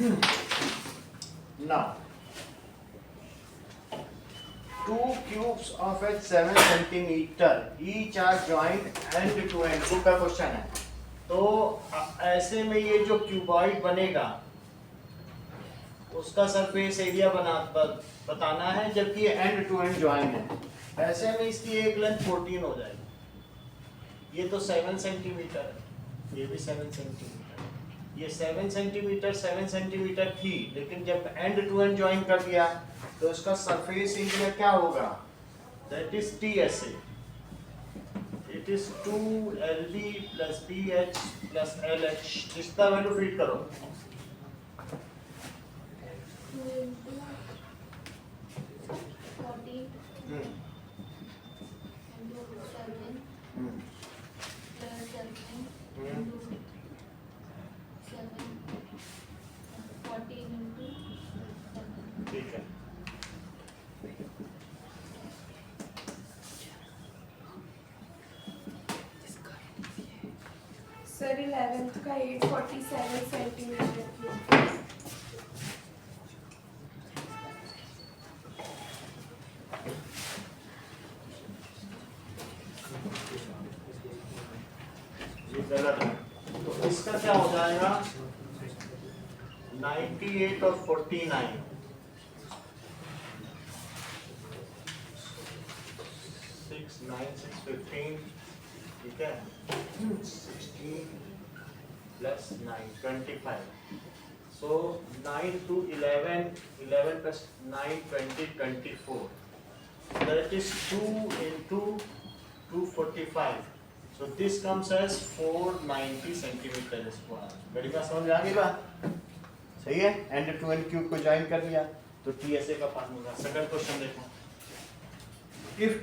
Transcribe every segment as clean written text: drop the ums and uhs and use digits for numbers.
Now, two cubes of a 7 centimeter each are joined end to end. Book का question है. तो ऐसे में ये जो क्यूबॉइड बनेगा उसका सरफेस एरिया बताना है, जबकि ये एंड टू एंड ज्वाइन है. ऐसे में इसकी एक लेंथ 14 हो जाएगी. ये तो 7 सेंटीमीटर है, ये भी 7 सेंटीमीटर. ये 7 सेंटीमीटर थी, लेकिन जब एंड टू एंड ज्वाइन कर दिया तो इसका सरफेस एरिया क्या होगा? That is TSA. It is 2LB plus BH plus LH. इसका वैल्यू फीड करो. 2 into 40 into 7 plus 7 into 7 14 into 7. ठीक है. सर 11th का 847 सेंटीमीटर क्यूब. ये गलत है. तो इसका क्या हो जाएगा? 98 और 49. 6 9 6 15. ठीक है. 16 plus 9 25. So 9 to 11 plus 9 20 24. That is 2 into 245. So this comes as 490 centimeter square. बड़ी बात समझ में आ गई बात? सही है. एंड टू एंड क्यूब को ज्वाइन कर दिया तो TSA का फार्मूला. सेकंड क्वेश्चन देखो. If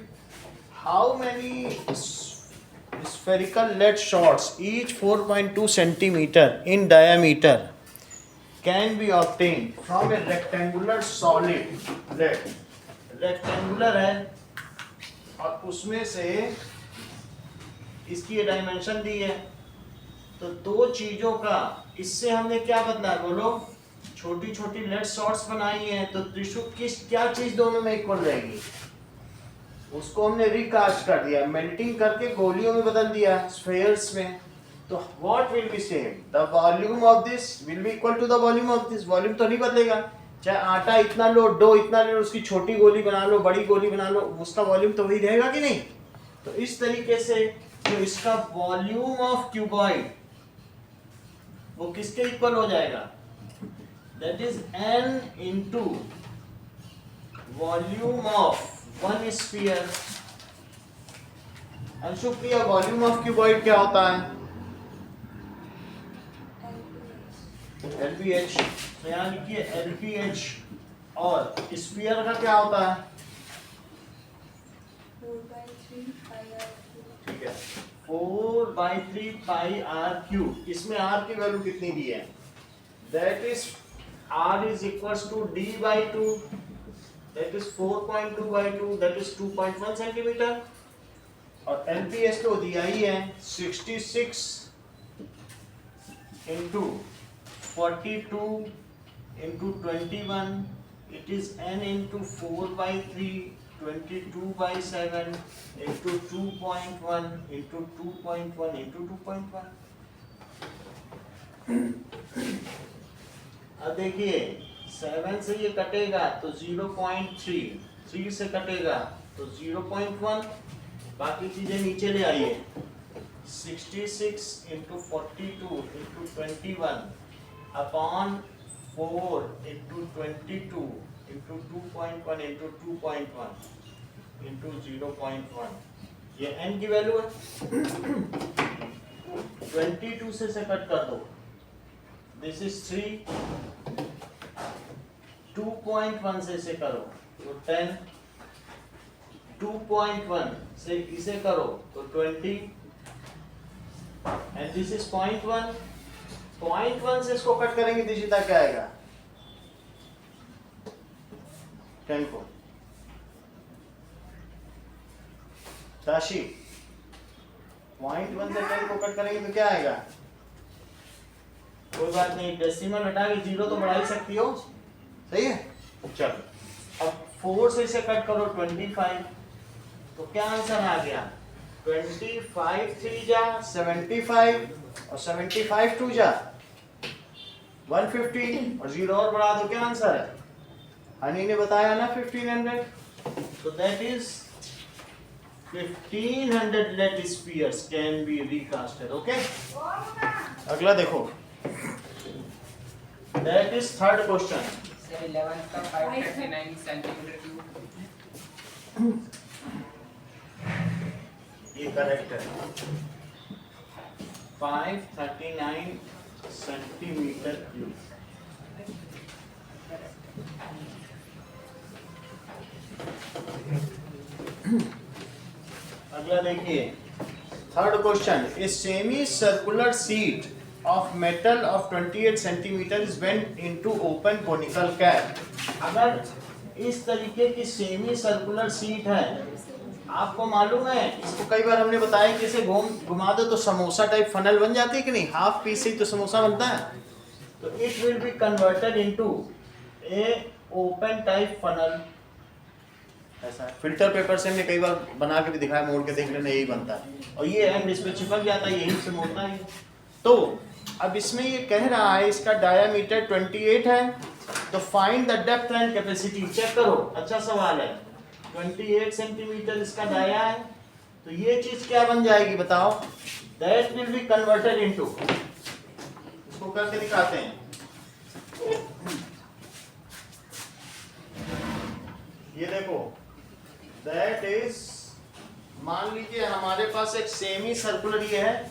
how many spherical lead shots each 4.2 centimeter in diameter can be obtained from a rectangular solid lead. Rectangular है और उसमें से इसकी ये डायमेंशन दी है. तो दो चीजों का इससे हमने क्या बदला है बोलो? छोटी छोटी लेड शॉट्स बनाई हैं. तो टिश्यू क्या चीज दोनों में इक्वल रहेगी? उसको हमने रिकास्ट कर दिया, मेल्टिंग करके गोलियों में बदल दिया, स्फीयर्स में. तो what will be same? The volume of this will be equal to the volume of this. Volume तो नहीं बदलेगा. चाहे आटा इतना लो, डो इतना लो, उसकी छोटी गोली बना लो, बड़ी गोली बना लो, उसका वॉल्यूम तो वही रहेगा कि नहीं? तो इस तरीके से जो इसका वॉल्यूम ऑफ क्यूबॉइड वो किसके इक्वल हो जाएगा? That is n into volume of one sphere. Anshu Priya, volume of cuboid क्या होता है? LBH. तो यहाँ लिखिए LBH. और स्फीयर का क्या होता है? 4/3 pi r cube. ठीक है. 4/3 pi r cube. इसमें r की वैल्यू कितनी दी है? That is r is equals to d by 2. That is 4.2 by 2. That is 2.1 centimeter. और LBH तो दिया ही है 66 into 42 into 21. It is n into 4/3 22/7 into 2.1 into 2.1 into 2.1. अब देखिए 7 से ये कटेगा तो 0.3, 3 से कटेगा तो 0.1. बाकी चीजें नीचे ले आइए. 66 into 42 into 21 upon 4 into 22 into 2.1 into 2.1 into 0.1. ये n की वैल्यू है. 22 से कट कर दो. This is 3. 2.1 से इसे करो तो 10. 2.1 से इसे करो तो 20. And this is 0.1. 0.1 से इसको कट करेंगे दिशिता क्या आएगा? 10 को. ताशी 0.1 से 10 को कट करेंगे तो क्या आएगा? कोई बात नहीं, डेसिमल हटा के 0 तो बढ़ा ही सकती हो, सही है। चलो अब 4 से इसे कट करो 25, तो क्या आंसर आ गया 25 3 जा 75 और 75 2 जा 150 और 0 और बढ़ा दो, क्या आंसर है? हनी ने बताया ना 1500, so that is 1500 lead spheres can be recasted. Okay, अगला देखो, that is third question. 11 का 539 सेंटीमीटर क्यूब। ये करेक्ट है, 539 सेंटीमीटर क्यूब। अगला देखिए, third question, a semi circular sheet of metal of 28 centimeter is went into open conical cap. अगर इस तरीके की सेमी सर्कुलर शीट है, आपको मालूम है इसको कई बार हमने बताया कि इसे घुमा दो तो समोसा टाइप फनल बन जाती है कि नहीं, हाफ पीस से तो समोसा बनता है। तो it will be converted into A open type funnel. ऐसा फिल्टर पेपर से हमने कई बार बना के भी दिखाया, मोड़ के देख लेना, यही बनता है। और ये एंड इस पे चिपक जाता है, यही से मोड़ता है। तो अब इसमें ये कह रहा है इसका डायामीटर 28 है, तो find the depth and capacity. Check करो, अच्छा सवाल है। 28 सेंटीमीटर इसका डाया है, तो ये चीज क्या बन जाएगी बताओ? That will be converted into, इसको करके दिखाते हैं। ये देखो, दैट इज, मान लीजिए हमारे पास एक सेमी सर्कुलर ये है,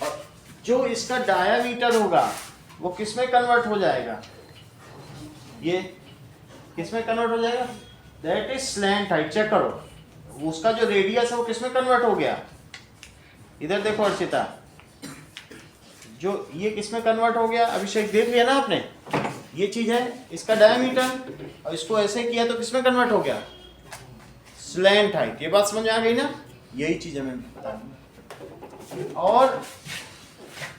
और जो इसका डायामीटर होगा वो किस में कन्वर्ट हो जाएगा? ये किस में कन्वर्ट हो जाएगा? That is slant height. Check करो, उसका जो रेडियस है वो किस में कन्वर्ट हो गया? इधर देखो अर्चिता, जो ये किस में कन्वर्ट हो गया? अभिषेक देख लिया ना आपने, ये चीज है इसका डायामीटर, और इसको ऐसे किया तो किस में कन्वर्ट हो गया? Slant height. ये बात समझ आ गई ना? यही चीज हमें बतानी। और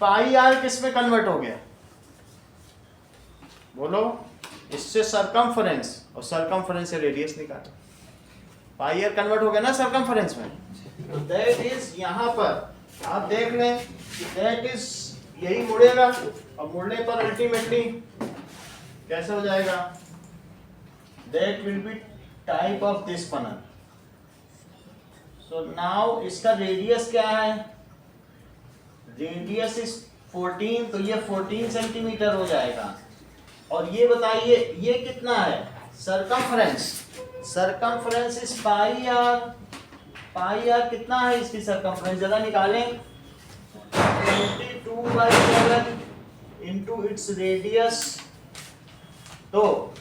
पाई आर किस में कन्वर्ट हो गया? बोलो, इससे सरकमफरेंस, और सरकमफरेंस से रेडियस निकालो। पाई आर कन्वर्ट हो गया ना सरकमफरेंस में। तो दैट इज, यहां पर आप देख लें कि दैट इज, यही मुड़ेगा, और मुड़ने पर अल्टीमेटली कैसे हो जाएगा? That will be type of this funnel. So now इसका रेडियस क्या है? रेडियस इज 14, तो ये 14 सेंटीमीटर हो जाएगा। और ये बताइए ये कितना है? Circumference. Circumference is pi r. Pi r कितना है इसकी सरकमफरेंस? जरा निकालें। 22/7 इंटू इट्स रेडियस, तो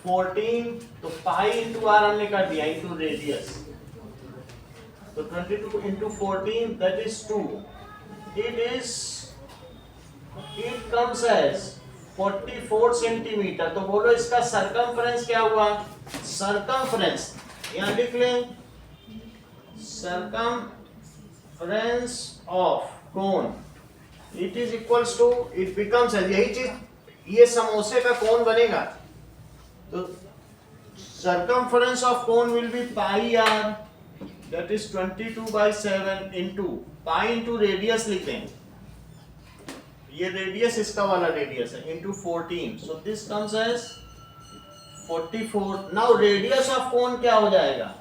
14, तो पाई इंटू आर हमने कर दिया, इंटू रेडियस, तो 22 into 14, that is 2. It comes as 44 centimetre. तो बोलो इसका सरकमफरेंस क्या हुआ? सरकमफरेंस यहाँ लिख लें, circumference of cone, it is equals to, it becomes as, यही चीज, ये समोसे का कोन बनेगा, तो circumference of cone will be pi r, that is 22/7 into pi into radius लिखते हैं, ये रेडियस इसका वाला रेडियस है, into 14, so this comes as 44. now radius of cone क्या हो जाएगा?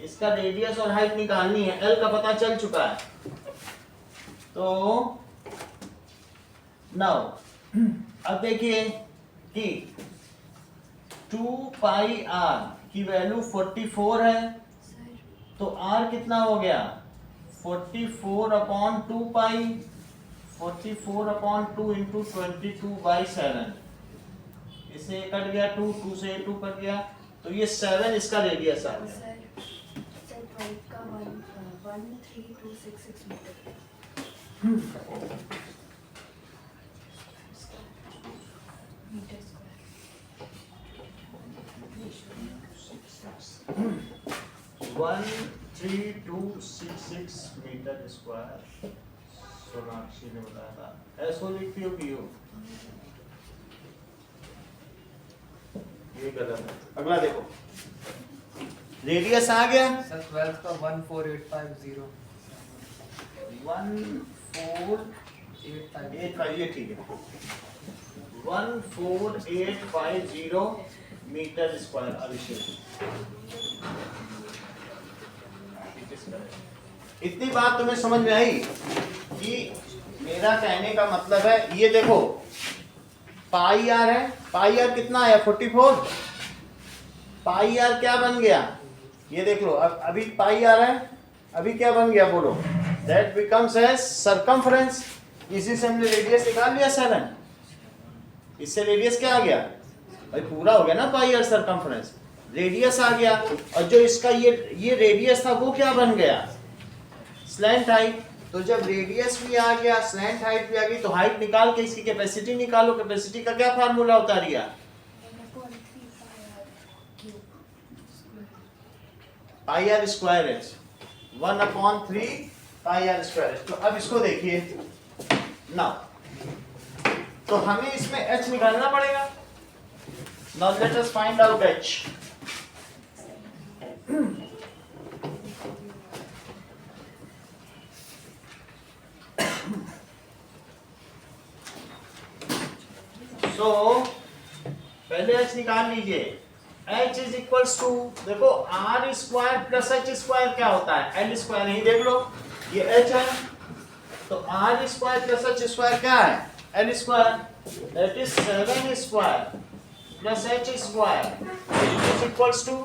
इसका रेडियस और हाइट निकालनी है, L का पता चल चुका है। तो now अब देखिए कि 2πr की वैल्यू 44 है, तो r कितना हो गया? 44/2π, 44/2 इंटू 22/7, इससे कट गया 2, 2 से 2 कट गया, तो ये 7 इसका रेडियस आ गया। सर पाइप का 13266 metre. Metre square. 13266 metre square. Sonakshi ने बताया था। एसओ लिखती हो पीओ, ये गलत है। अगला देखो, रेडियस आ गया सर 12 का 14850 1485, ये ठीक है, 14850 मीटर स्क्वायर। अभिषेक इतनी बात तुम्हें समझ में आई कि मेरा कहने का मतलब है, ये देखो पाई आर है, पाई आर कितना आया 44, पाई आर क्या बन गया, ये देख लो। अब अभी पाई आर है, अभी क्या बन गया बोलो, दैट बिकम्स एज सरकमफ्रेंस। इसी से हमने रेडियस निकाल लिया 7, इससे रेडियस क्या आ गया भाई, पूरा हो गया ना पाई आर सरकमफ्रेंस, रेडियस आ गया। और जो इसका ये रेडियस था वो क्या बन गया, स्लैंट हाइट। तो जब रेडियस भी आ गया, स्लैंट हाइट भी आ गई, तो हाइट निकाल के इसकी कैपेसिटी निकालो। कैपेसिटी का क्या फार्मूला होता है Riya, pi r square h, 1/3 pi r square H. तो अब इसको देखिए ना, तो हमें इसमें h निकालना पड़ेगा। Now let us find out h। सो पहले h निकाल लीजिए। h इज इक्वल्स टू, देखो r square plus h square क्या होता है, l स्क्वायर। नहीं देख लो, ये h है, तो r square plus h square क्या है, l square. That is 7 square plus h square is equals to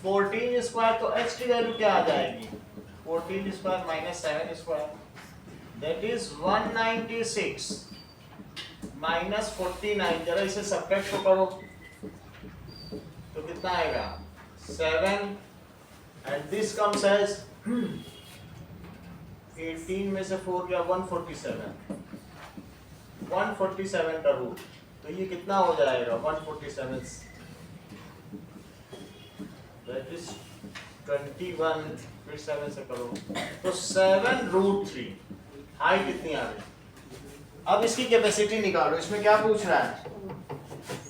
14 square. तो h की वैल्यू क्या आ जाएगी, 14 square minus 7 square, that is 196 minus 49। जरा इसे सब्ट्रैक्ट तो करो, तो कितना आएगा 7, एंड दिस कम्स एज 18 में से 4 गया 147 का रूट। तो ये कितना हो जाएगा 147, दैट इज 21, फिर 7 से करो तो 7√3, हाइट इतनी आ गई। अब इसकी कैपेसिटी निकालो। इसमें क्या पूछ रहा है,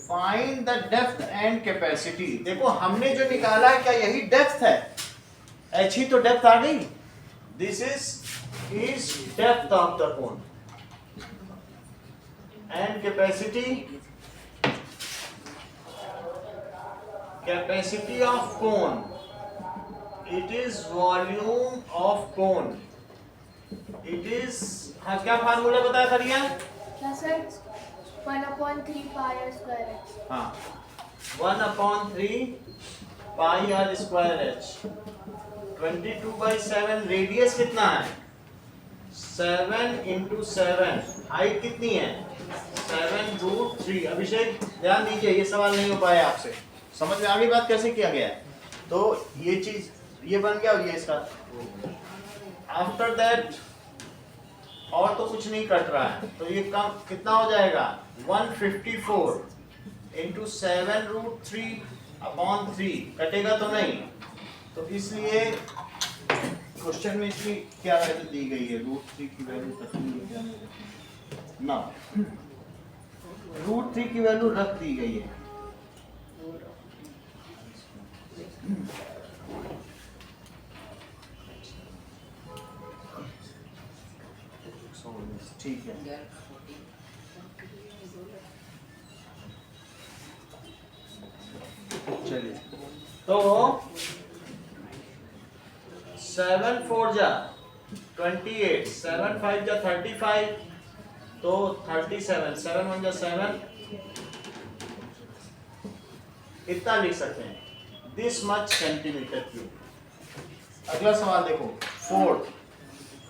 find the depth and capacity. देखो हमने जो निकाला है क्या यही डेप्थ है, h ही तो डेप्थ आ गई। This is depth of the cone and capacity of cone, it is volume of cone, it is, हाँ क्या फार्मूला बताया था रिया, क्या sir 1/3 pi r square H. हाँ 1/3 pi r square H. 22/7 radius कितना है 7 × 7, हाइट कितनी है 7√3। अभिषेक ध्यान दीजिए, ये सवाल नहीं हो पाया आपसे, समझ में आ गई बात कैसे किया गया है। तो ये चीज ये बन गया और ये इसका। आफ्टर दैट और तो कुछ नहीं कट रहा है, तो ये कम कितना हो जाएगा 154 × 7√3/3, कटेगा तो नहीं। तो इसलिए क्वेश्चन में इसकी क्या वैल्यू दी गई है, √3 की वैल्यू ना, √3 की वैल्यू रख दी गई है। ठीक है, चलिए तो 7×4 जा 28, 7×5 जा 35, तो 37, 7×1 जा 7, इतना लिख सकते हैं, दिस मच सेंटीमीटर क्यूब। अगला सवाल देखो,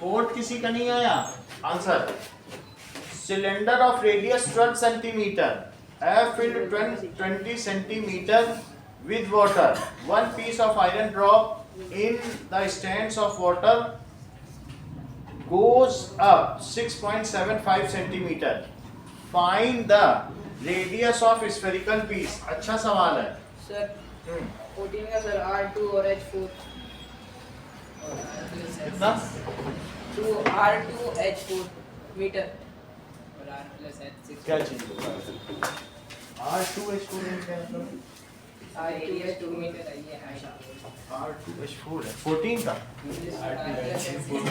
फोर्थ किसी का नहीं आया answer. Cylinder of radius 12 centimetre have filled 20 centimetre with water. One piece of iron drop in the stands of water goes up 6.75 centimeter. Find the radius of spherical piece. अच्छा सवाल है सर 14 का sir R2 और H4 कितना to R2H4 meter और R plus H6 क्या चीज होगा R2H4 क्या मतलब radius 2 meter है ये height R2H4 है 14 का R plus H6 meter है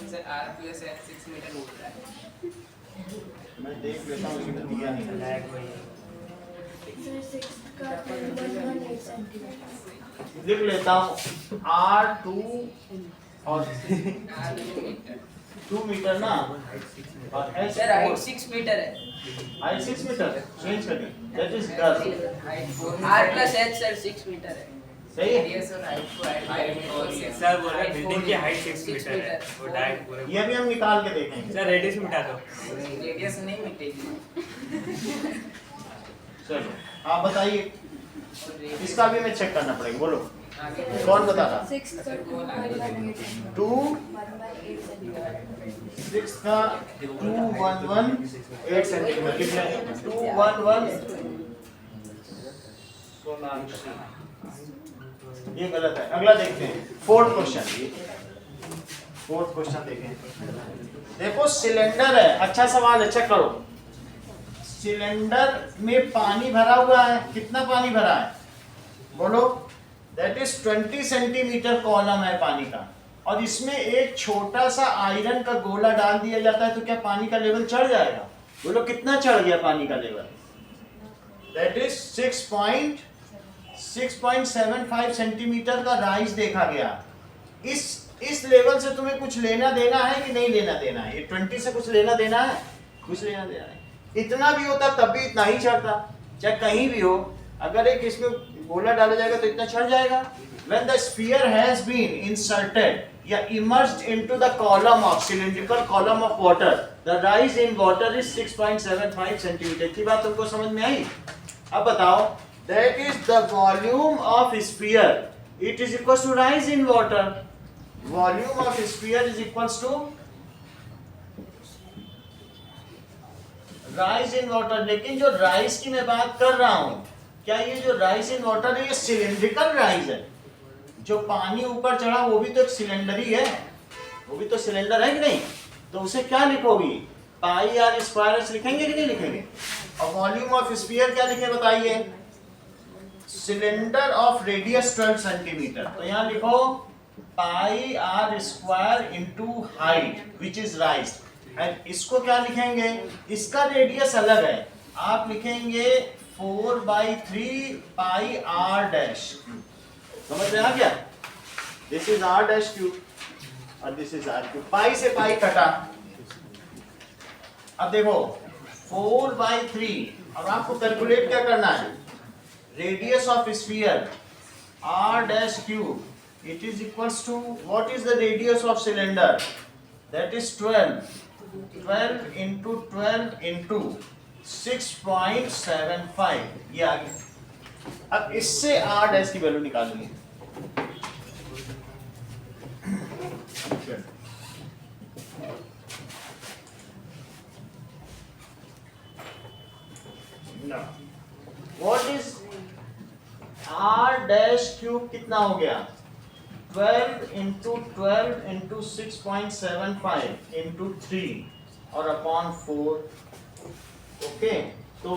sir R plus H6 meter होता है मैं देख लेता हूँ इसमें दिया नहीं है सर 6 का 118 सेंटीमीटर लिख लेता हूँ R2 और 2 मीटर ना और सर हाइट 6 मीटर है हाइट 6 मीटर चेंज करिए that is girl R plus H sir 6 metre है सही है रेडियस और हाइट को ऐड करेंगे सर बोल रहे बिल्डिंग की हाइट 6 मीटर है वो डायरेक्ट पूरे ये भी हम निकाल के देखेंगे सर रेडियस मिटा दो रेडियस नहीं मिटेगी चलो आप बताइए इसका भी मैं चेक करना पड़ेगा बोलो कौन बता रहा 6 का 2 118 सेंटीमीटर 6 का 211 8 सेंटीमीटर कितना है 211 सोनाक्षी ये गलत है अगला देखते हैं फोर्थ क्वेश्चन देखें देखो सिलेंडर है अच्छा सवाल है चेक करो सिलेंडर में पानी भरा हुआ है कितना पानी भरा है बोलो दैट इज 20 सेंटीमीटर कॉलम है पानी का और इसमें एक छोटा सा आयरन का गोला डाल दिया जाता है तो क्या पानी का लेवल चढ़ जाएगा बोलो कितना चढ़ गया पानी का लेवल दैट इज 6.75 सेंटीमीटर का राइज देखा गया इस लेवल से तुम्हें कुछ लेना देना है कि नहीं लेना देना है ये 20 से कुछ लेना देना है कुछ लेना देना है इतना भी होता तब भी इतना ही चढ़ता चाहे कहीं भी हो अगर एक इसमें गोला डाला जाएगा तो इतना चढ़ जाएगा when the sphere has been inserted या immersed into the column of cylindrical column of water the rise in water is 6.75 centimeter की बात तुमको समझ में आई अब बताओ that is the volume of sphere it is equals to rise in water volume of sphere is equals to rise in water लेकिन जो rise की मैं बात कर रहा हूं क्या ये जो rise in water है ये cylindrical rise है जो पानी ऊपर चढ़ा वो भी तो एक सिलेंडर ही है वो भी तो सिलेंडर है कि नहीं तो उसे क्या लिखोगी पाई आर स्क्वायर लिखेंगे कि नहीं लिखेंगे और वॉल्यूम ऑफ स्फीयर क्या लिखे बताइए सिलेंडर ऑफ रेडियस 12 सेंटीमीटर तो यहाँ लिखो pi r square into height which is rise and इसको क्या लिखेंगे इसका रेडियस अलग है आप लिखेंगे 4/3 पाई आर डैश समझ में आ गया this is r dash cube और this is r cube pi से पाई कटा अब देखो 4/3 अब आपको कैलकुलेट क्या करना है radius of sphere r dash cube it is equals to what is the radius of cylinder that is 12 into 12 into 6.75 ये आ गया अब इससे आर डैश की वैल्यू निकालेंगे what is r dash cube कितना हो गया 12 into 12 into 6.75 into 3 और अपॉन 4 ओके तो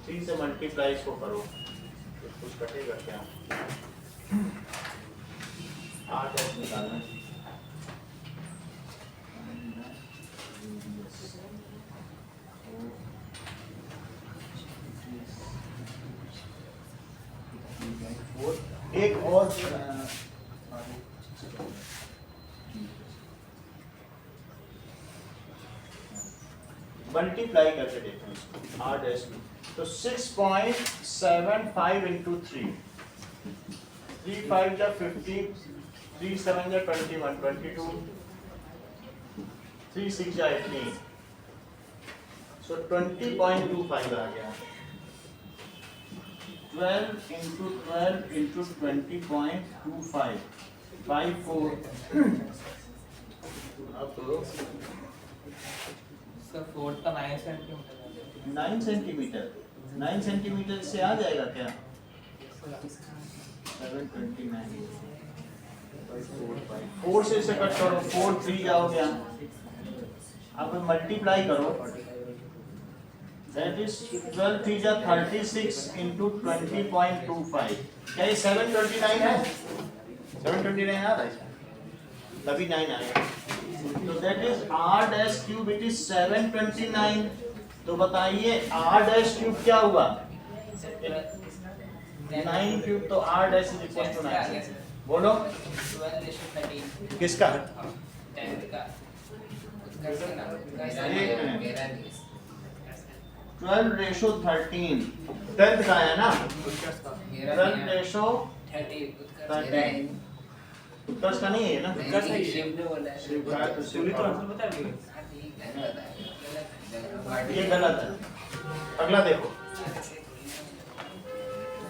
3 से मल्टीप्लाई इसको करो तो कुछ कटेगा क्या 8 ऐसे निकालना है एक और मल्टीप्लाई करके देखो इसको आर डैश में तो 6.75 into 3 3 5 15 3 7 21 22 3 6 18 सो 20.25 आ गया। 12 into 12 into 20.25 54 अब करो सर 4 का 9 सेंटीमीटर 9 सेंटीमीटर 9 सेंटीमीटर से आ जाएगा क्या 729 4 से इसे कट करो 4 3 जाओ गया अब मल्टीप्लाई करो दैट इज 12 3 जा 36 into 20.25 क्या ये 729 है 729 आ रहा है तभी 9 आएगा तो that is r dash cube it is 729 तो बताइए r डैश क्यूब क्या हुआ 9 क्यूब तो r dash is equal to 9 बोलो 12:13 किसका 10 का एक मिनट 12 रेशो 13 10th का है ना 12 रेशो 13 उत्कर्ष का नहीं है ना उत्कर्ष नहीं है। शिव ने बोला है शिव का है तो शिव पूरी तो का आंसर बता दिए ठीक है ये गलत है अगला देखो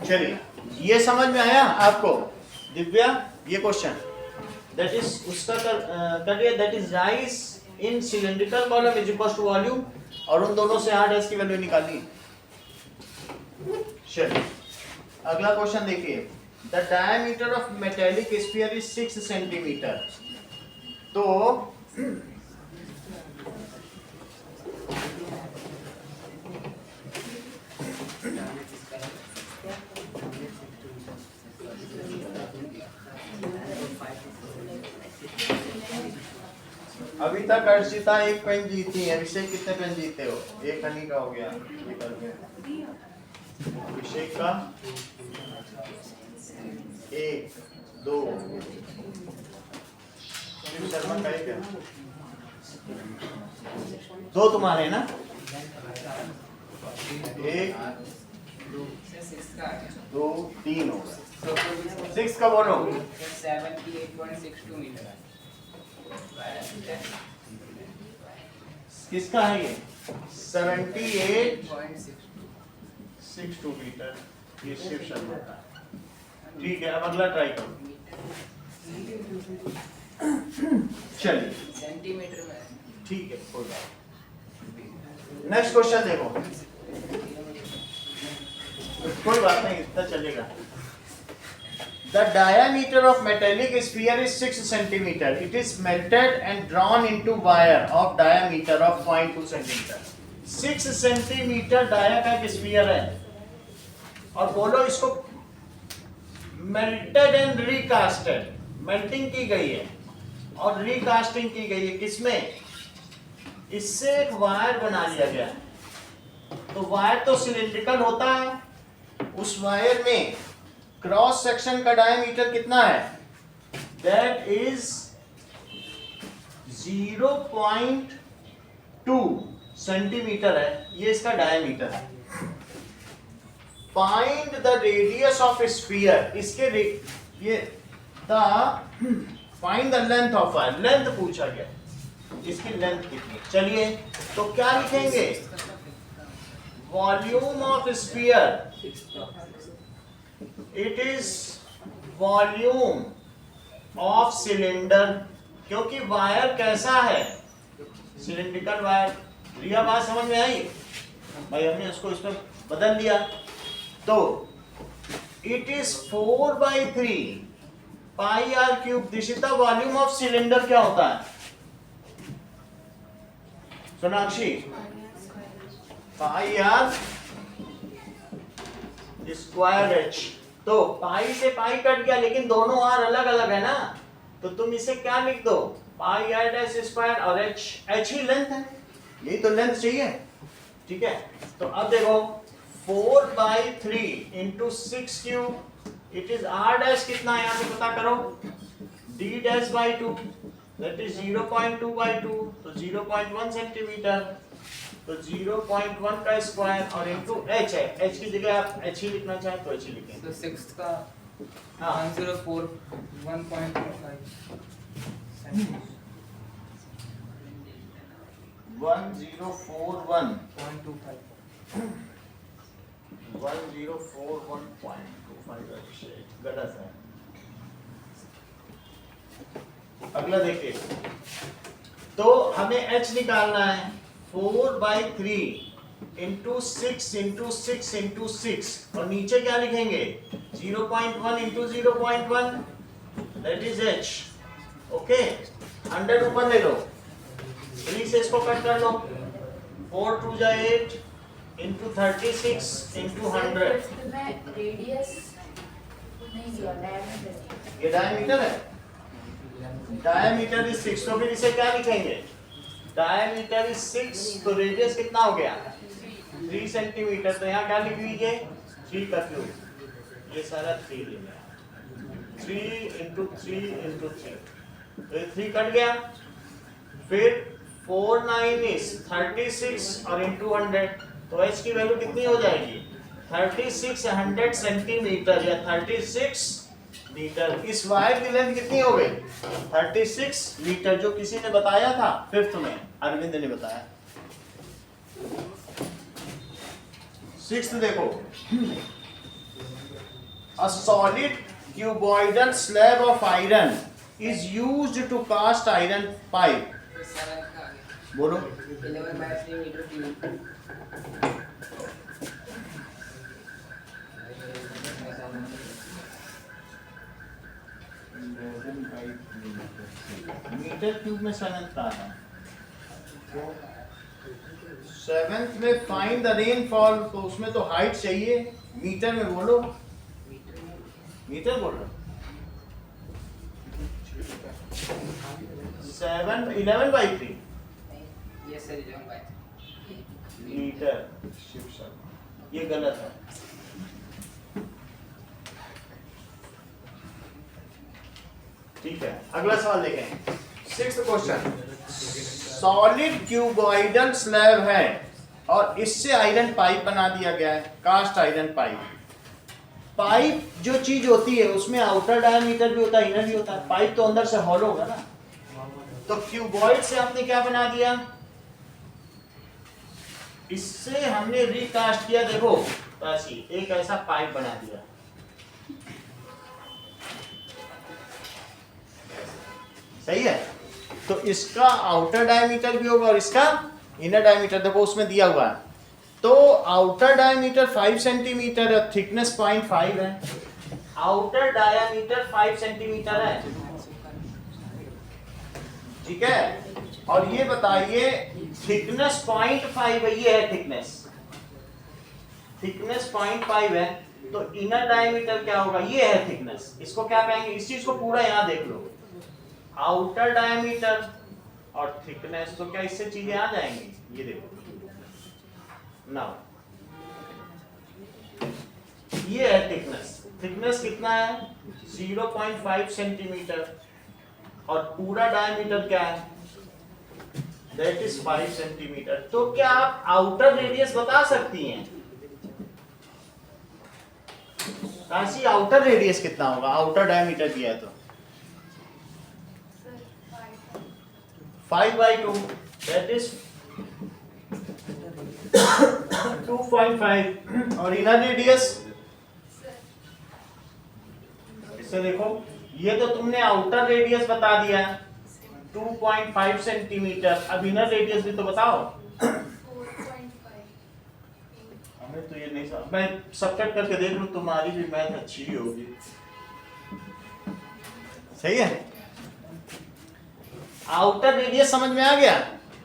चलिए ये समझ में आया आपको दिव्या ये क्वेश्चन दैट इज उसका करिए that is rice in cylindrical column is equal to volume और उन दोनों से r डैश की वैल्यू निकाली चलिए अगला क्वेश्चन देखिए the diameter of metallic sphere is 6 centimetre तो अभी तक अर्शिता एक पेन जीती है अभिषेक कितने पेन जीते हो एक हनी का हो गया अभिषेक का 1 2 शिव शर्मा का एक है दो तुम्हारे ना 1 2 3 हो गया 6 का बोलो 78.62 मीटर किसका है ये 78.62 मीटर ये शिव शर्मा का ठीक है अब अगला ट्राई करो चलिए सेंटीमीटर में ठीक है कोई बात नेक्स्ट क्वेश्चन देखो कोई बात नहीं इतना चलेगा The diameter of metallic sphere is 6 centimeter. It is melted and drawn into wire of diameter of 0.2 centimeter. 6 centimeter dia का एक स्फीयर है और बोलो इसको melted and recasted melting की गई है और recasting की गई है किसमें इससे एक वायर बना लिया गया तो वायर तो सिलिंड्रिकल होता है उस वायर में क्रॉस सेक्शन का डायमीटर कितना है दैट इज 0.2 सेंटीमीटर है ये इसका डायमीटर है find the radius of sphere इसके ये the find the length of wire length पूछा गया इसकी लेंथ कितनी चलिए तो क्या लिखेंगे volume of sphere it is volume of cylinder क्योंकि वायर कैसा है सिलिंड्रिकल वायर रिया बात समझ में आई भाई हमने उसको इस पर बदल दिया तो it is 4/3 pi r cube this is the volume of cylinder क्या होता है Sonakshi pi r square H तो पाई से पाई कट गया लेकिन दोनों आर अलग अलग है ना तो तुम इसे क्या लिख दो पाई आर डैश स्क्वायर और एच एच ही लेंथ है यही तो लेंथ चाहिए ठीक है तो अब देखो 4/3 into 6 cube it is r dash कितना है यहाँ से पता करो d dash by 2 that is 0.2/2 तो 0.1 सेंटीमीटर तो 0.1 का स्क्वायर और इनटू h है h की जगह आप h ही लिखना चाहें तो h ही लिखें तो 6 का हाँ 104 1.25 1041 0.25 1041.25 गलत है। अगला देखिए, तो हमें h निकालना है 4/3 इंटू 6 इंटू 6 इंटू 6 और नीचे क्या लिखेंगे 0.1 into 0.1 that is h। Okay 100 ऊपर ले लो, 3 से इसको कट कर लो, 4 2 जा 8 इंटू 36 इंटू 100। मैं रेडियस नहीं दिया, डायमीटर। ये डायमीटर है, डायमीटर इज 6, तो फिर इसे क्या लिखेंगे डायमीटर इज 6, तो रेडियस कितना हो गया 3 सेंटीमीटर, तो यहाँ क्या लिख लीजिए 3 का क्यूब, ये सारा 3 लेना है, 3 इंटू 3 इंटू 3, तो 3 कट गया, फिर 4 9 इज 36 और इंटू 100, तो h की वैल्यू कितनी हो जाएगी 36 100 सेंटीमीटर या 36 मीटर। इस वायर की लेंथ कितनी हो गई 36 मीटर, जो किसी ने बताया था 5th में, अरविंद ने बताया। 6th देखो, a solid cuboidal slab of iron is used to cast iron pipe। 7 का आगे बोलो 11/3 मीटर क्यूब। मीटर क्यूब में 7th का है, 7th में फाइंड द रेनफॉल, तो उसमें तो हाइट चाहिए, मीटर में बोलो, मीटर बोलो 11/3 ये सर 11/3 मीटर। शिव शर्मा, ये गलत है। ठीक है, अगला सवाल देखें, 6th question, solid cuboidal slab है और इससे आयरन पाइप बना दिया गया है, कास्ट आयरन पाइप। पाइप जो चीज होती है उसमें आउटर डायमीटर भी होता है, इनर भी होता है, पाइप तो अंदर से हॉलो होगा ना, तो क्यूबॉइड से आपने क्या बना दिया, इससे हमने रिकास्ट किया, देखो ऐसी एक ऐसा पाइप बना दिया, सही है, तो इसका आउटर डायमीटर भी होगा और इसका इनर डायमीटर, देखो उसमें दिया हुआ है, तो आउटर डायमीटर 5 सेंटीमीटर है, थिकनेस 0.5 है, आउटर डायमीटर 5 सेंटीमीटर है, ठीक है, और ये बताइए थिकनेस 0.5 है, ये है थिकनेस, थिकनेस 0.5 है, तो इनर डायमीटर क्या होगा, ये है थिकनेस, इसको क्या कहेंगे, इस चीज को पूरा यहां देख लो, आउटर डायमीटर और थिकनेस, तो क्या इससे चीजें आ जाएंगी, ये देखो नाउ, ये है थिकनेस, थिकनेस कितना है 0.5 सेंटीमीटर और पूरा डायमीटर क्या है दैट इज 5 सेंटीमीटर। तो क्या आप आउटर रेडियस बता सकती हैं, काशी आउटर रेडियस कितना होगा, आउटर डायमीटर दिया है तो 5/2 that is 2.5 और इनर रेडियस, इससे देखो ये तो तुमने आउटर रेडियस बता दिया 2.5 सेंटीमीटर, अब इनर रेडियस भी तो बताओ। 4.5 हमें तो ये नहीं समझ, मैं सबकट करके देख लूं, तुम्हारी भी मैथ अच्छी ही होगी, सही है। आउटर रेडियस समझ में आ गया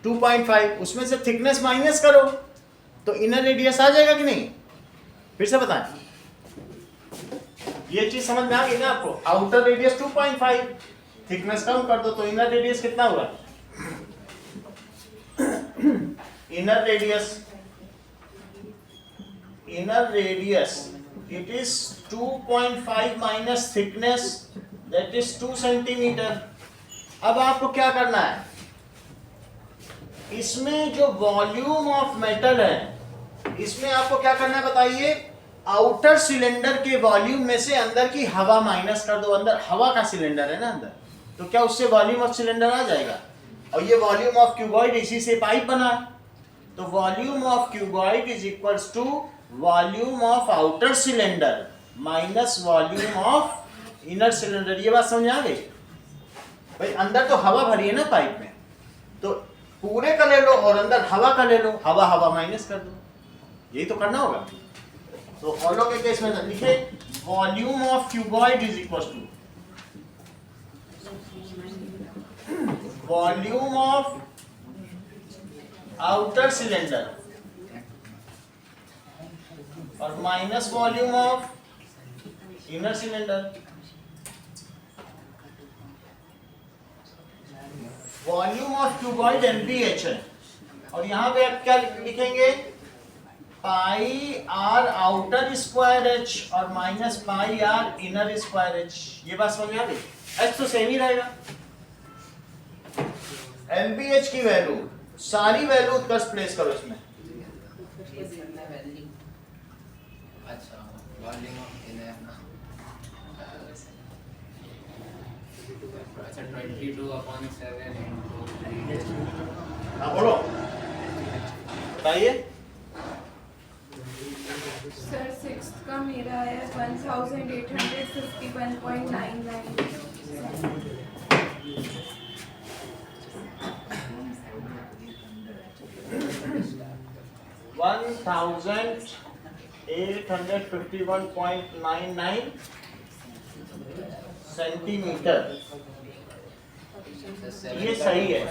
2.5, उसमें से थिकनेस माइनस करो तो इनर रेडियस आ जाएगा कि नहीं, फिर से बताएं, ये चीज समझ में आ गई ना आपको, आउटर रेडियस 2.5, थिकनेस कम कर दो तो इनर रेडियस कितना हुआ, inner radius it is 2.5 minus thickness that is 2 centimetre. अब आपको क्या करना है, इसमें जो वॉल्यूम ऑफ मेटल है, इसमें आपको क्या करना है बताइए, आउटर सिलेंडर के वॉल्यूम में से अंदर की हवा माइनस कर दो, अंदर हवा का सिलेंडर है ना अंदर, तो क्या उससे वॉल्यूम ऑफ सिलेंडर आ जाएगा, और ये वॉल्यूम ऑफ क्यूबॉइड, इसी से पाइप बना। तो volume of cuboid is equals to volume of outer cylinder minus volume of inner cylinder. ये बात समझ आ गई भाई? अंदर तो हवा भरी है ना पाइप में, तो पूरे का ले लो और अंदर हवा का ले लो, हवा हवा माइनस कर दो, यही तो करना होगा। तो हॉलो के केस में लिखे volume of cuboid is equal to volume of outer cylinder और minus volume of inner cylinder. Volume of cuboid LBH है, और यहां पे आप क्या लिखेंगे? Pi r outer square h और minus pi r inner square h. ये बात समझ आ गई? एच तो सेम ही रहेगा। LBH की वैल्यू, सारी वैल्यू उत्कर्ष प्लेस करो इसमें। अच्छा, वॉल्यूम ऑफ इनर अच्छा 22/7 हाँ बोलो, बताइए। सर सिक्स्थ का मेरा है 1851.99। 1851.99 सेंटीमीटर। ये सही है।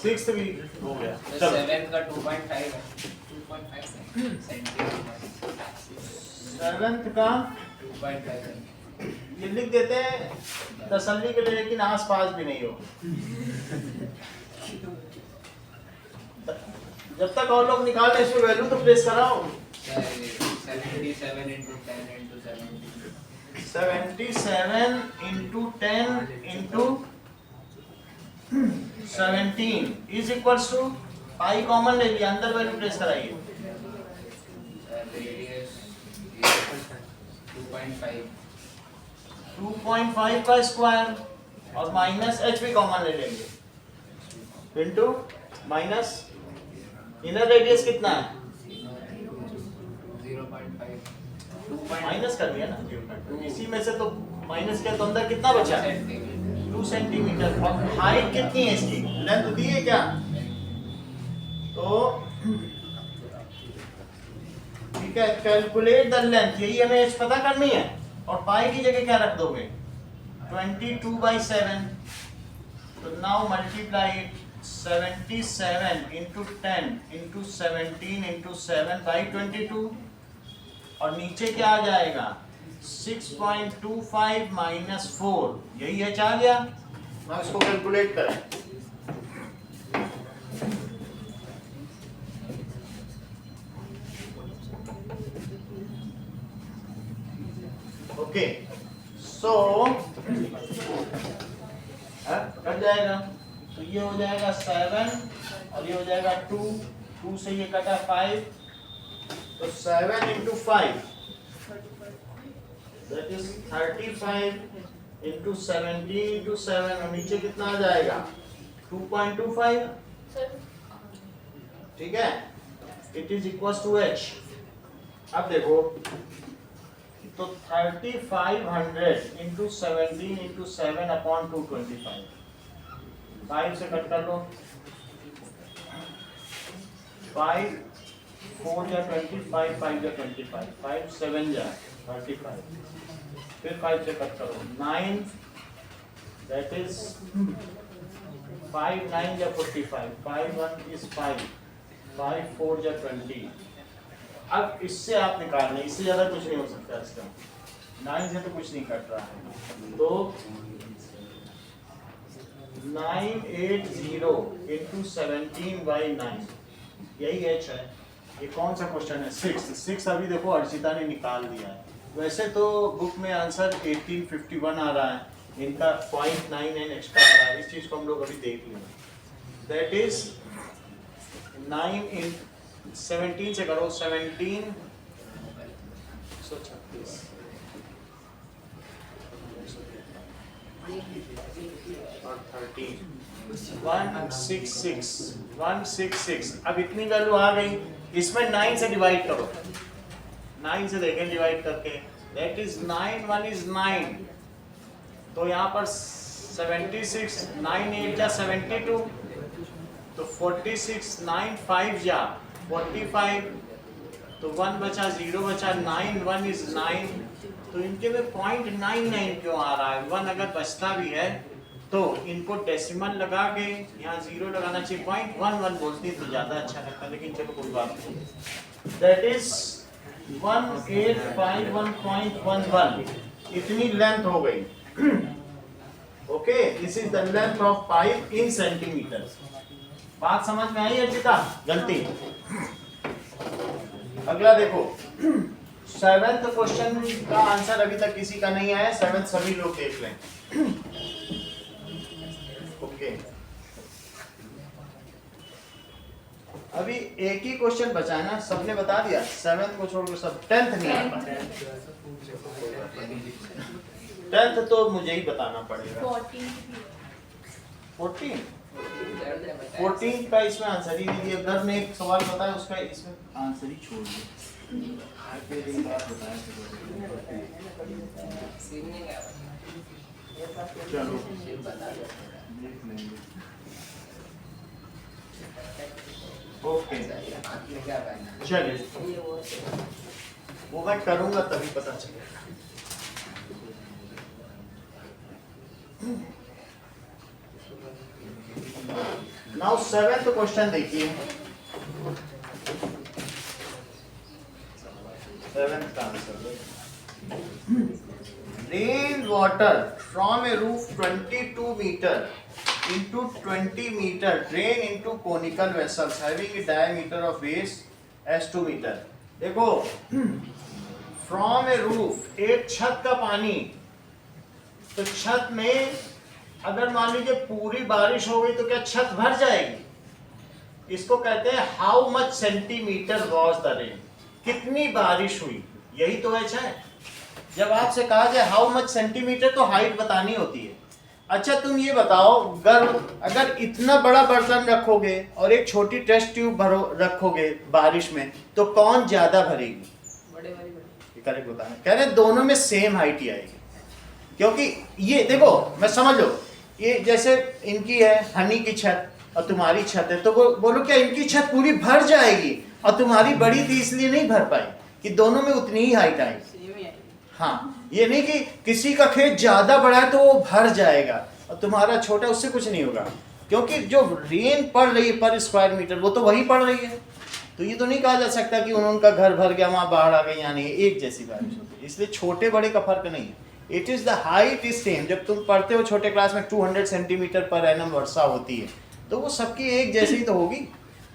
6th भी हो गया। चलो 7 का 2.5 है, 2.5 सेंटीमीटर। 7th का 2.5 है। ये लिख देते हैं तसल्ली के लिए, लेकिन आसपास भी नहीं हो। जब तक और लोग निकाल रहे इसमें वैल्यू तो प्लेस कराओ। 77 into 10 into 70। 77 into 10 into 17 is equals to pi common ले लिया, अंदर वैल्यू प्लेस कराइए। रेडियस 2.5 2.5 का स्क्वायर और माइनस एच भी कॉमन ले लेंगे, इनटू माइनस इनर रेडियस कितना है? 0.5 माइनस कर दिया ना, इसी में से तो माइनस किया तो अंदर कितना बचा? 2 सेंटीमीटर। और हाइट कितनी है इसकी? लेंथ दी है क्या? तो ठीक है, कैलकुलेट द लेंथ, यही हमें एच पता करनी है। और पाई की जगह क्या रख दोगे? 22/7। तो now multiply it 77 into 10 into 17 into 7 by 22, और नीचे क्या आ जाएगा? 6.25 minus 4, यही एच आ गया। now इसको कैलकुलेट करें। ओके, सो कट जाएगा। तो ये हो जाएगा 7 और ये हो जाएगा 2 से ये कटा 5, तो 7 into 5 that is 35 into 17 into 7, और नीचे कितना आ जाएगा? 2.25। ठीक है, it is equals to H. अब देखो तो 3500 into 17 into 7 upon 225, 5 से कट कर लो। 5 4 या 25, 5 या 25, 5 7 या 35, फिर 5 से कट करो 9, that is 5 9 या 45, 5 1 is 5, 5 4 या 20। अब इससे आप निकाल लें, इससे ज्यादा कुछ नहीं हो सकता इसका। 9 से तो कुछ नहीं कट रहा है, तो 980 into 17/9, यही एच है। ये कौन सा क्वेश्चन है? 6 अभी देखो अर्चिता ने निकाल दिया है। वैसे तो बुक में आंसर 1851 आ रहा है, इनका 0.99 एक्स्ट्रा आ रहा है। इस चीज को हम लोग अभी देख लेंगे। दैट इज 9 इन 17 से करो 17 136 और 13 166 अब इतनी वैल्यू आ गई, इसमें 9 से डिवाइड करो, 9 से देखें डिवाइड करके, दैट इज 9 1 इज 9, तो यहाँ पर 76 9 8 जा 72, तो 46 9 5 जा 45, तो 1 बचा 0 बचा, 9 1 इज 9, तो इनके में 0.99 क्यों आ रहा है? 1 अगर बचता भी है तो इनको डेसिमल लगा के यहाँ 0 लगाना चाहिए, 0.11 बोलती तो ज्यादा अच्छा लगता, लेकिन चलो कोई बात नहीं। दैट इज 1851.11, इतनी लेंथ हो गई। Okay, this is the length of pipe in centimetre. बात समझ में आई अर्चिता? गलती। अगला देखो, 7th क्वेश्चन का आंसर अभी तक किसी का नहीं आया, 7th सभी लोग देख लें। ओके, अभी एक ही क्वेश्चन बचा है ना, सबने बता दिया, 7th को छोड़कर सब। 10th नहीं आ पाया, 10th तो मुझे ही बताना पड़ेगा। 14 का इसमें आंसर ही नहीं दिया। घर में एक सवाल बताया, उसका इसमें आंसर ही छोड़ दिया। चलो देख लेंगे। ओके चलिए, वो मैं करूंगा तभी पता चलेगा। नाउ 7th क्वेश्चन देखिए, 7th का answer, rain water from a roof 22 metre into 20 meter drain into conical vessels having a diameter of base as 2 meter। देखो, from a roof, एक छत का पानी, तो छत में अगर मान लीजिए पूरी बारिश हो गई तो क्या छत भर जाएगी? इसको कहते हैं how much centimetre was the rain, कितनी बारिश हुई, यही तो है। जब आपसे कहा जाए हाउ मच सेंटीमीटर तो हाइट बतानी होती है। अच्छा तुम ये बताओ, अगर इतना बड़ा बर्तन रखोगे और एक छोटी टेस्ट ट्यूब रखोगे बारिश में, तो कौन ज्यादा भरेगी? करेक्ट बताना, कह रहे दोनों में सेम हाइट ही आएगी, क्योंकि ये देखो, मैं समझ लो, ये जैसे इनकी है हनी की छत और तुम्हारी छत है, तो बोलो क्या इनकी छत पूरी भर जाएगी और तुम्हारी बड़ी थी इसलिए नहीं भर पाई, कि दोनों में उतनी ही हाइट आएगी। हाँ, ये नहीं कि किसी का खेत ज्यादा बड़ा है तो वो भर जाएगा और तुम्हारा छोटा, उससे कुछ नहीं होगा, क्योंकि जो रेन पड़ रही है पर स्क्वायर मीटर वो तो वही पड़ रही है। तो ये तो नहीं कहा जा सकता कि उनका घर भर गया, वहां बाढ़ आ गई, यानी एक जैसी बारिश होती है। इसलिए छोटे बड़े का फर्क नहीं है, it is the height is same. जब तुम पढ़ते हो छोटे क्लास में 200 सेंटीमीटर पर एनम वर्षा होती है, तो वो सबकी एक जैसी तो होगी,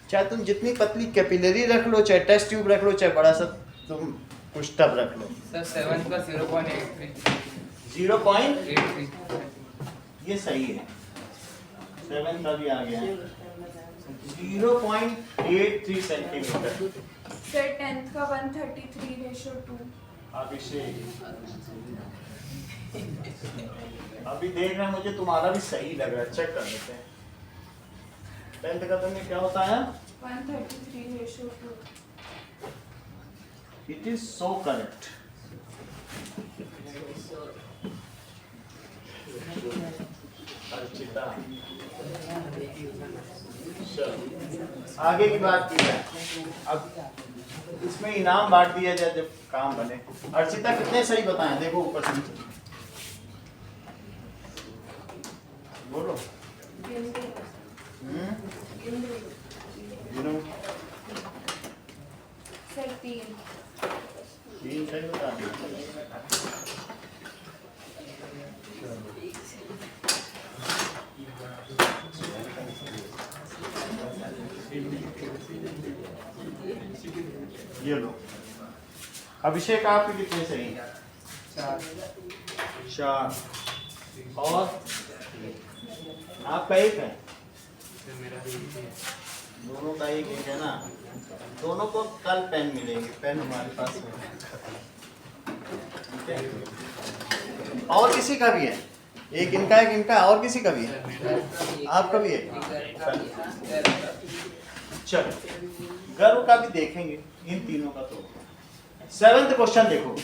चाहे तुम जितनी पतली कैपिलरी रख लो, चाहे टेस्ट ट्यूब रख लो, चाहे बड़ा सा तुम कुछ टब रख लो। सर 7 का 0.83 ये सही है, 7 का भी आ गया, 0.83 सेंटीमीटर। सर 10th का 133:2। अभिषेक अभी देख रहे हैं, मुझे तुम्हारा भी सही लग रहा है, चेक कर लेते हैं। 10th का तुमने क्या होता है? 133:2। It is so correct. Archita, आगे की बात की जाए, अब इसमें इनाम बांट दिया जाए जब काम बने। अर्चिता कितने सही बताएं, देखो ऊपर से बोलो। सर 3 सही बता दिया। ये लो, अभिषेक आपके कितने सही हैं? 4 और आपका एक है, दोनों का एक है ना। दोनों को कल पेन मिलेंगे, पेन हमारे पास है। और किसी का भी है? एक इनका एक इनका और किसी का भी है? आपका भी है? चलो गर्व का भी देखेंगे इन तीनों का। तो 7th क्वेश्चन देखो।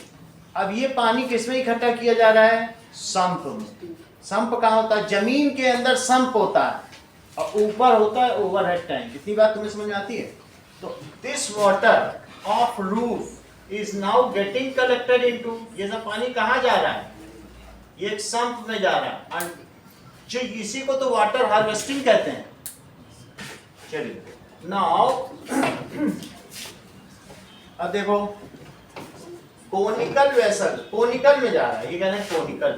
अब ये पानी किसमें इकट्ठा किया जा रहा है? संप में। संप कहाँ होता है? जमीन के अंदर संप होता है और ऊपर होता है ओवरहेड टैंक। इतनी बात तुम्हें समझ में आती है? तो this water of roof is now getting collected into, ये सब पानी कहाँ जा रहा है? ये एक संप में जा रहा है। और जो इसी को तो वाटर हार्वेस्टिंग कहते हैं। चलिए नाउ अब देखो कोनिकल वेसल, कोनिकल में जा रहा है, ये कहते हैं कोनिकल।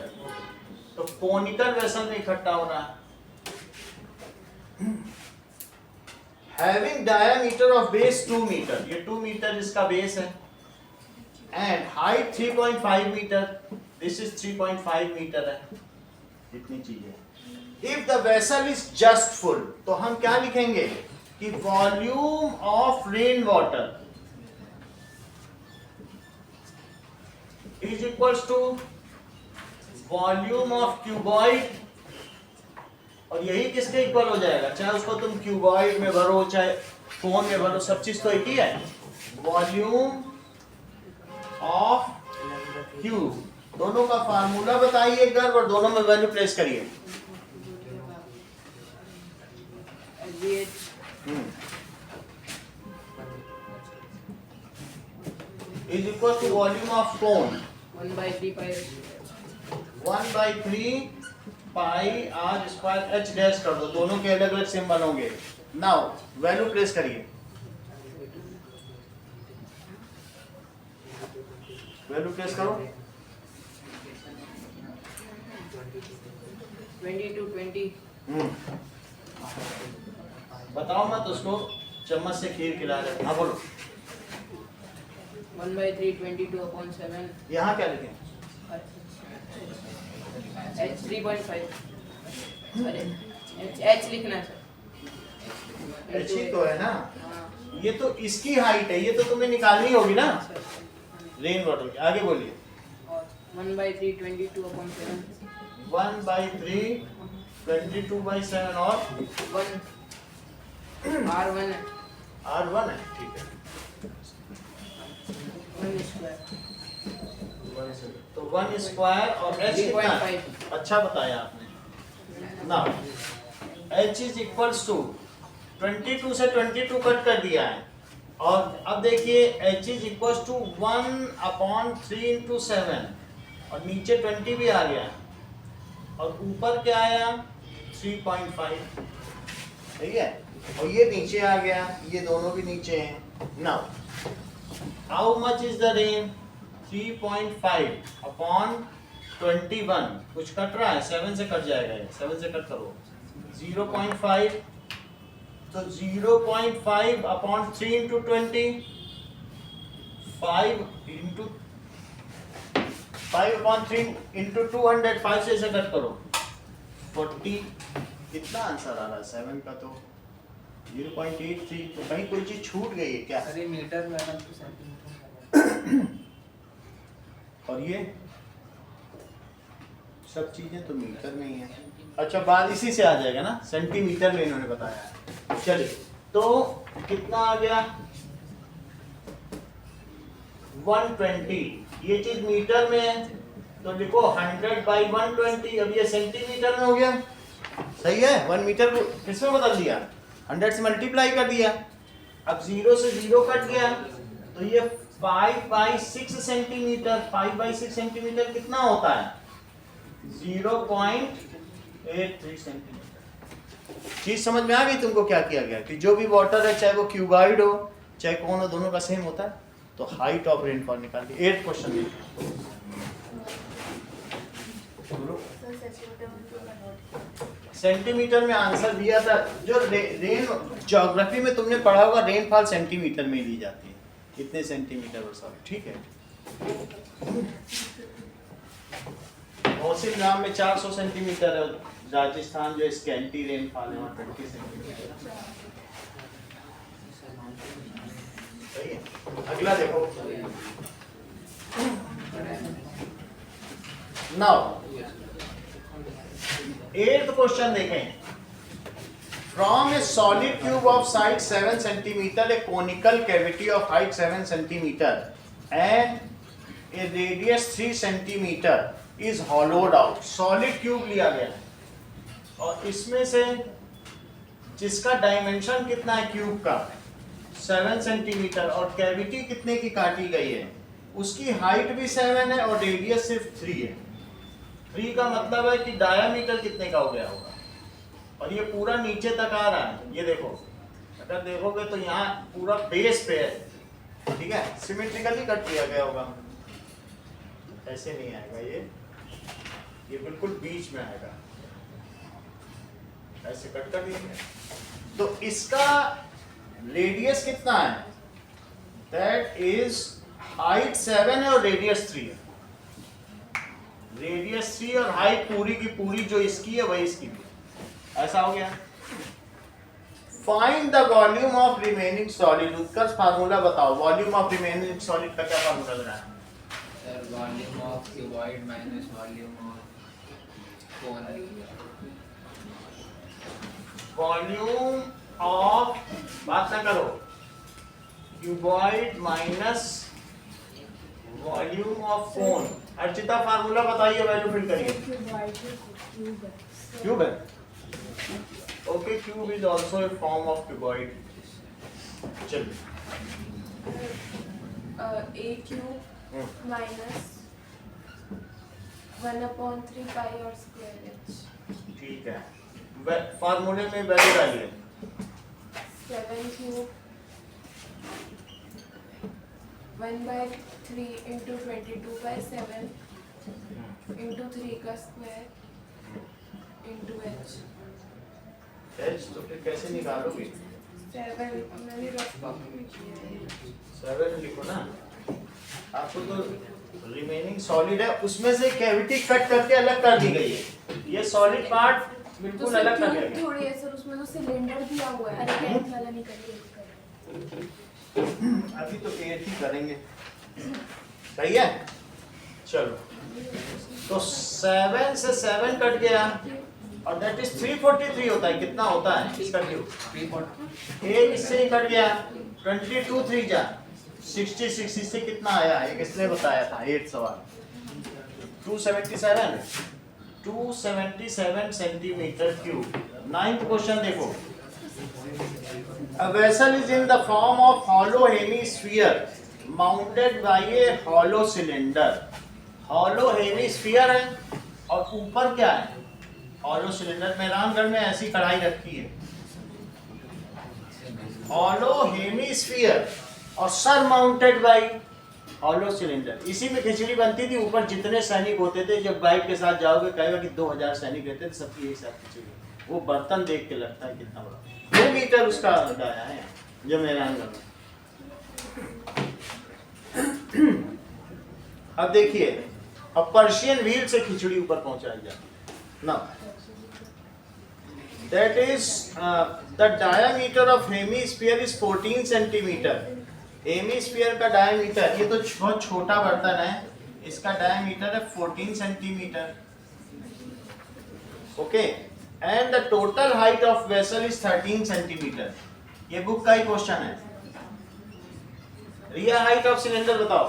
तो कोनिकल वेसल में इकट्ठा हो रहा है। Having diameter of base 2 metre, ये 2 मीटर इसका बेस है, and height 3.5 metre, this is 3.5 metre है। इतनी चीजें। If the vessel is just full, तो हम क्या लिखेंगे कि volume of rain water is equals to volume of cuboid, और यही किसके इक्वल हो जाएगा? चाहे उसको तुम क्यूबॉइड में भरो चाहे फोन में भरो, सब चीज तो एक ही है। वॉल्यूम ऑफ क्यूब, दोनों का फार्मूला बताइए एक बार और दोनों में वैल्यू प्लेस करिए। is equal to volume of cone 1/3 pi 1/3 pi r square h dash कर दो, दोनों के अलग अलग सिंबल होंगे। नाउ वैल्यू प्लेस करिए, वैल्यू प्लेस करो। 20 बताओ मत उसको चम्मच से खीर खिला रहे। हाँ बोलो। 1/3 22/7 यहाँ क्या लिखें? h 3.5, अरे h लिखना है सर। h ही तो है ना, हाँ। ये तो इसकी हाइट है, ये तो तुम्हें निकालनी होगी ना रेन वाटर की। आगे बोलिए। और 1/3 22/7 1/3 22/7 और 1 R1 है, R1 है, ठीक है। 1 स्क्वायर तो 1 स्क्वायर और h कितना है? 3.5। अच्छा बताया आपने ना। h इज इक्वल्स टू 22 से 22 कट कर दिया है, और अब देखिए h इज इक्वल्स टू 1/3 × 7, और नीचे 20 भी आ गया, और ऊपर क्या आया 3.5, ठीक है, और ये नीचे आ गया, ये दोनों भी नीचे हैं। Now how much is the rain? 3.5/21, कुछ कट रहा है, 7 से कट जाएगा, ये 7 से कट करो, 0.5, तो 0.5/3 × 20, 5/3 × 200, 5 से इसे कट करो 40। कितना आंसर आ रहा है 7 का? तो 0.83। तो कहीं कोई चीज छूट गई है क्या? अरे मीटर में अलग तो सेंटीमीटर। और ये सब चीजें तो मीटर में ही है। अच्छा बात इसी से आ जाएगा ना, सेंटीमीटर में इन्होंने बताया। चलिए तो कितना आ गया 120, ये चीज मीटर में है तो लिखो 100/120। अब ये सेंटीमीटर में हो गया, सही है। 1 मीटर को किसमें बदल दिया? 100 से मल्टीप्लाई कर दिया। अब 0 से 0 कट गया, तो ये 5/6 सेंटीमीटर। 5/6 सेंटीमीटर कितना होता है? 0.83 सेंटीमीटर। चीज समझ में आ गई तुमको क्या किया गया? कि जो भी वाटर है, चाहे वो क्यूबॉइड हो चाहे कौन हो, दोनों का सेम होता है। तो हाइट ऑफ रेनफॉल निकाल दी। 8th क्वेश्चन सेंटीमीटर में आंसर दिया था। जो रेन ज्योग्राफी में तुमने पढ़ा होगा, रेनफॉल सेंटीमीटर में ली जाती है, इतने सेंटीमीटर और सब, ठीक है। मौसिम नाम में 400 सेंटीमीटर है, राजस्थान जो स्कैंटी रेनफॉल है वहाँ 20 सेंटीमीटर। सही है। अगला देखो। नाउ 8th क्वेश्चन देखें. From a solid cube of size 7 centimeter, a conical cavity of height 7 centimeter and a radius 3 centimeter is hollowed out. Solid cube लिया गया है और इसमें से जिसका डायमेंशन कितना है क्यूब का 7 सेंटीमीटर और कैविटी कितने की काटी गई है, उसकी हाइट भी 7 है और रेडियस सिर्फ 3 है. 3 का मतलब है कि डायामीटर कितने का हो गया होगा और ये पूरा नीचे तक आ रहा है. ये देखो, अगर देखोगे तो यहाँ पूरा बेस पे है, ठीक है, सिमेट्रिकली कट किया गया होगा. ऐसे नहीं आएगा ये बिल्कुल बीच में आएगा, ऐसे कट कर दिया. तो इसका रेडियस कितना है, दैट इज हाइट 7 है और रेडियस 3 है. रेडियस 3 और हाइट पूरी की पूरी जो इसकी है वही इसकी भी. ऐसा हो गया. Find the volume of remaining solid. Utkarsh formula बताओ. वॉल्यूम ऑफ रिमेनिंग सॉलिड का क्या फार्मूला बना है? Sir volume of cuboid minus volume of cone. Volume of, बात ना करो, cuboid minus volume of cone. Archita formula बताइए, वैल्यू फिल करिए. क्यूब है. Okay, cube is also a form of cuboid. चलिए. a cube minus 1/3 pi r square h. ठीक है. फार्मूले में वैल्यू डालिए. 7 cube 1/3 into 22/7 into 3 का स्क्वायर into h. एच तो फिर कैसे निकालोगे? 7 मैंने रफ कॉपी में किया है. 7 लिखो ना. आपको तो रिमेनिंग सॉलिड है, उसमें से कैविटी कट करके अलग कर दी गई है. ये सॉलिड पार्ट बिल्कुल अलग कर दिया गया. थोड़ी है सर, उसमें तो सिलेंडर दिया हुआ है. अरे टेंथ वाला नहीं करिए. अभी तो 8 ही करेंगे. सही है. चलो, तो 7 से 7 कट गया और दैट इज 343 होता है. कितना होता है इसका क्यूब? 340. एक इससे ही कट गया. 22 3 जा 66. इससे कितना आया? एक इसने बताया था 8 सवाल. 277 सेंटीमीटर क्यूब. 9th क्वेश्चन देखो. A vessel is in the form of hollow hemisphere mounted by a hollow cylinder. Hollow hemisphere है और ऊपर क्या है? Hollow cylinder. मेहरानगढ़ में ऐसी कढ़ाई रखी है. Hollow hemisphere और surmounted by hollow cylinder. इसी में खिचड़ी बनती थी. ऊपर जितने सैनिक होते थे, जब गाइड के साथ जाओगे कहेगा कि 2000 सैनिक रहते थे, सबकी एक साथ खिचड़ी. वो बर्तन देख के लगता है कितना बड़ा. 2 मीटर उसका दाया है जो मेहरानगढ़ में. अब देखिए, अब पर्शियन व्हील से खिचड़ी ऊपर पहुंचाई जाती है ना. That is the diameter of hemisphere is 14 centimetre. Hemisphere का डायामीटर, ये तो बहुत छोटा बर्तन है, इसका डायामीटर है 14 centimetre. Okay. And the total height of vessel is 13 centimetre. ये बुक का ही क्वेश्चन है. रियल हाइट ऑफ सिलेंडर बताओ.